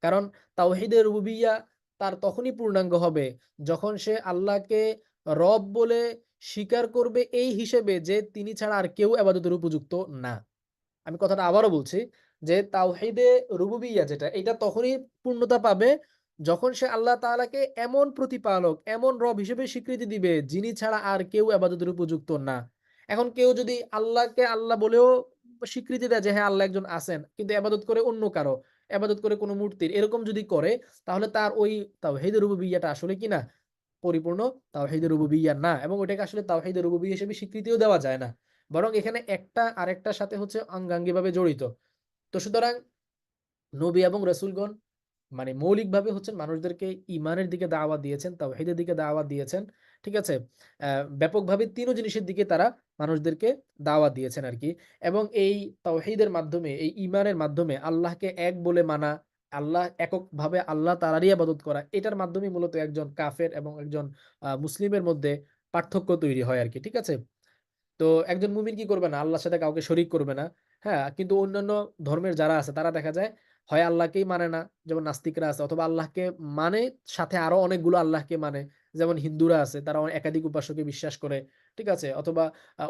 Speaker 2: কারণ তাওহীদে রুবুবিয়্যাহ তার তখনই পূর্ণাঙ্গ হবে যখন সে আল্লাহকে রব বলে স্বীকার করবে এই হিসেবে যে তিনি ছাড়া আর কেউ ইবাদতের উপযুক্ত না। আমি কথাটা আবারও বলছি যে তাওহীদে রুবুবিয়্যাহ যেটা, এটা তখনই পূর্ণতা পাবে যখন সে আল্লাহ তাআলাকে এমন প্রতিপালক, এমন রব হিসেবে স্বীকৃতি দিবে যিনি ছাড়া আর কেউ ইবাদতের উপযুক্ত না। এখন কেউ যদি আল্লাহকে আল্লাহ বলেও স্বীকৃতি দেয় যে হ্যাঁ, আল্লাহ একজন আছেন, কিন্তু ইবাদত করে অন্য কারো, ইবাদত করে কোন মূর্তির, এরকম যদি করে তাহলে তার ওই তাওহীদে রুবুবিয়্যাহটা আসলে কি না? পরিপূর্ণ তাওহীদে রুবুবিয়্যাহ না, এবং ওটাকে আসলে তাওহীদে রুবুবিয়্যাহ হিসেবে স্বীকৃতিও দেওয়া যায় না। বরং এখানে একটা আরেকটার সাথে হচ্ছে অঙ্গাঙ্গিভাবে জড়িত। তো সুতরাং নবী এবং রাসূলগণ মানে মৌলিকভাবে হচ্ছেন মানুষদেরকে ঈমানের দিকে দাওয়াত দিয়েছেন, তাওহীদের দিকে দাওয়াত দিয়েছেন। ঠিক আছে? ব্যাপকভাবে ৩ ও জিনিসের দিকে তারা মানুষদেরকে দাওয়াত দিয়েছেন আরকি। এবং এই তাওহীদের মাধ্যমে, এই ঈমানের মাধ্যমে আল্লাহকে এক বলে মানা, আল্লাহ এককভাবে আল্লাহ তাআলারই ইবাদত করা, এটার মাধ্যমেই মূলত একজন কাফের এবং একজন মুসলিমের মধ্যে পার্থক্য তৈরি হয় আরকি। ঠিক আছে? তো একজন মুমিন কি করবে না? আল্লাহর সাথে কাউকে শরিক করবে না। হ্যাঁ? কিন্তু অন্যান্য ধর্মের যারা আছে তারা দেখা যায় হয় আল্লাহকেই মানে না, যেমন নাস্তিকরা আছে, অথবা আল্লাহকে মানে সাথে আরো অনেকগুলো আল্লাহকে মানে। যেমন হিন্দুরা আছে, তারা একাধিক উপাস্যকে বিশ্বাস করে। ঠিক আছে? অথবা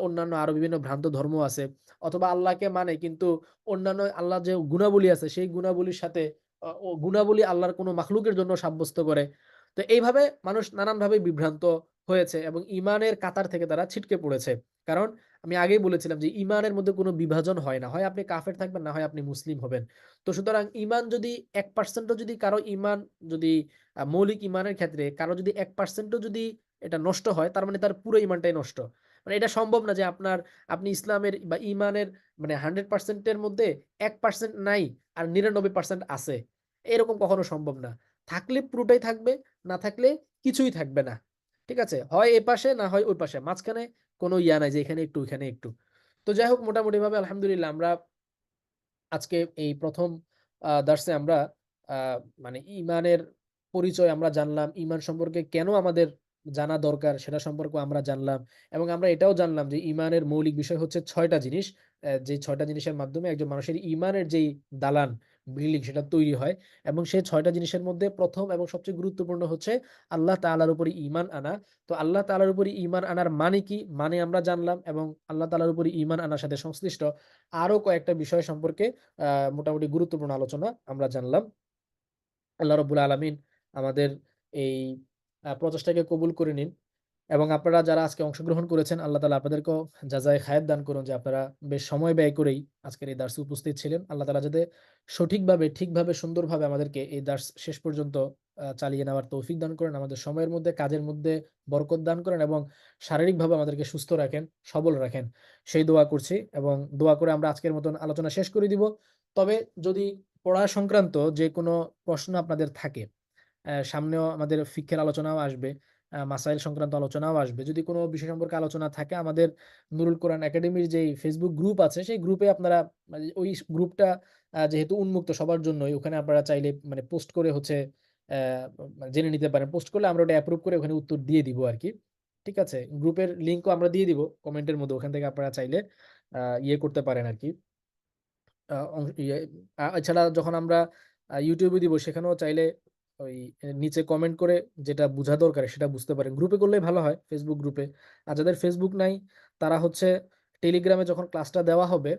Speaker 2: অন্যান্য আরো বিভিন্ন ভ্রান্ত ধর্ম আছে। অথবা আল্লাহকে মানে কিন্তু অন্যান্য আল্লাহর যে গুণাবলী আছে সেই গুণাবলীর সাথে ও গুণাবলী আল্লাহর কোনো মাখলুকের জন্য সাব্যস্ত করে। তো এইভাবে মানুষ নানানভাবে বিভ্রান্ত হয়েছে এবং ঈমানের কাতার থেকে তারা ছিটকে পড়েছে। কারণ আমি আগেই বলেছিলাম যে ঈমানের মধ্যে কোনো বিভাজন হয় না। হয় আপনি কাফের থাকবেন, না হয় আপনি মুসলিম হবেন। তো সুতরাং ঈমান যদি ১% ও যদি কারো ঈমান যদি মৌলিক ঈমানের ক্ষেত্রে কারো যদি ১% ও যদি এটা নষ্ট হয়, তার মানে তার পুরো ঈমানটাই নষ্ট। মানে এটা সম্ভব না যে আপনি ইসলামের বা ঈমানের মানে 100% এর মধ্যে 1% নাই আর 99% আছে। এরকম কখনো সম্ভব না। থাকলে পুরোটাই থাকবে, না থাকলে কিছুই থাকবে না। ঠিক আছে? হয় এপাশে না হয় ওই পাশে। মাঝখানে কোনো ইয়া নাই যে এখানে একটু ওইখানে একটু। তো যাই হোক, মোটামুটিভাবে আলহামদুলিল্লাহ আমরা আজকে এই ১ম দার্সে আমরা আ মানে ঈমানের পরিচয় আমরা জানলাম। ঈমান সম্পর্কে কেন আমাদের জানা দরকার সেটা সম্পর্কেও আমরা জানলাম। এবং আমরা এটাও জানলাম যে ঈমানের মৌলিক বিষয় হচ্ছে ৬ টা জিনিস। যে ৬ টা জিনিসের মাধ্যমে একজন মানুষের ঈমানের যেই দালান, বিল্ডিং সেটা তৈরি হয়। এবং সেই ৬ টা জিনিসের মধ্যে ১ম এবং সবচেয়ে গুরুত্বপূর্ণ হচ্ছে আল্লাহ তাআলার উপরে ঈমান আনা। তো আল্লাহ তাআলার উপরে ঈমান আনার মানে কি? মানে আমরা জানলাম, এবং আল্লাহ তাআলার উপরে ঈমান আনার সাথে সংশ্লিষ্ট আরো কয়েকটা বিষয় সম্পর্কে আ মোটামুটি গুরুত্বপূর্ণ আলোচনা আমরা জানলাম। আল্লাহ রাব্বুল আলামিন আমাদের এই প্রচেষ্টাকে কবুল করে নিন। এবং আপনারা যারা আজকে অংশগ্রহণ করেছেন, আল্লাহ তাআলা আপনাদেরকেও জাযায়ে খায়ের দান করুন যে আপনারা বেশ সময় ব্যয় করেই আজকের এই দার্সে উপস্থিত ছিলেন। আল্লাহ তাআলা যাতে সঠিকভাবে, ঠিকভাবে, সুন্দরভাবে আমাদেরকে এই দার্স শেষ পর্যন্ত চালিয়ে নেওয়ার তৌফিক দান করেন। আমাদের সময়ের মধ্যে, কাজের মধ্যে বরকত দান করেন এবং শারীরিকভাবে আমাদেরকে সুস্থ রাখেন, সবল রাখেন। সেই দোয়া করছি এবং দোয়া করে আমরা আজকের মতন আলোচনা শেষ করে দিব। তবে যদি পড়া সংক্রান্ত যেকোনো প্রশ্ন আপনাদের থাকে, সামনেও আমাদের ফিকহের আলোচনাও আসবে। মাসাইল সংক্রান্ত আলোচনাও আসবে। যদি কোন বিষয় সম্পর্কে আলোচনা থাকে আমাদের নুরুল কোরআন একাডেমির যেই ফেসবুক গ্রুপ আছে সেই গ্রুপে আপনারা মানে ওই গ্রুপটা যেহেতু উন্মুক্ত সবার জন্যই ওখানে আপনারা চাইলে মানে পোস্ট করে হচ্ছে জেনে নিতে পারেন। পোস্ট করলে আমরা ওটা অ্যাপ্রুভ করে ওখানে উত্তর দিয়ে দিব আরকি। ঠিক আছে? গ্রুপের লিংকও আমরা দিয়ে দিব কমেন্টের মধ্যে। ওখান থেকে আপনারা চাইলে ইয়ে করতে পারেন আরকি। আ অং ইয়ে এছাড়া যখন আমরা YouTube এ দিব সেখানেও চাইলে ওই নিচে কমেন্ট করে যেটা বুঝা দরকার সেটা বুঝতে পারেন। গ্রুপে করলেই ভালো হয়, Facebook গ্রুপে। আর যাদের Facebook নাই তারা হচ্ছে টেলিগ্রামে যখন ক্লাসটা দেওয়া হবে,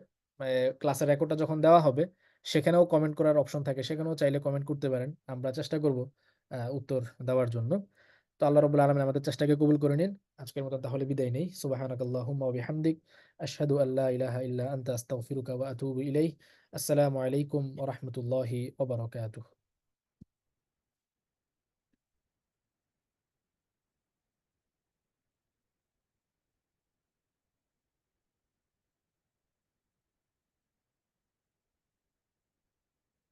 Speaker 2: ক্লাসের রেকর্ডটা যখন দেওয়া হবে, সেখানেও কমেন্ট করার অপশন থাকে। সেখানেও চাইলে কমেন্ট করতে পারেন। আমরা চেষ্টা করব উত্তর দেওয়ার জন্য। তো আল্লাহ রাব্বুল আলামিন আমাদের চেষ্টাকে কবুল করে নিন। আজকের মতো তাহলে বিদায় নেই। সুবহানাকাল্লাহুম্মা ওয়া বিহামদিক আশহাদু আল্লা ইলাহা ইল্লা আনতা আস্তাগফিরুকা ওয়া আতুবু ইলাইক। আসসালামু আলাইকুম ওয়া রাহমাতুল্লাহি ওয়া বারাকাতুহু।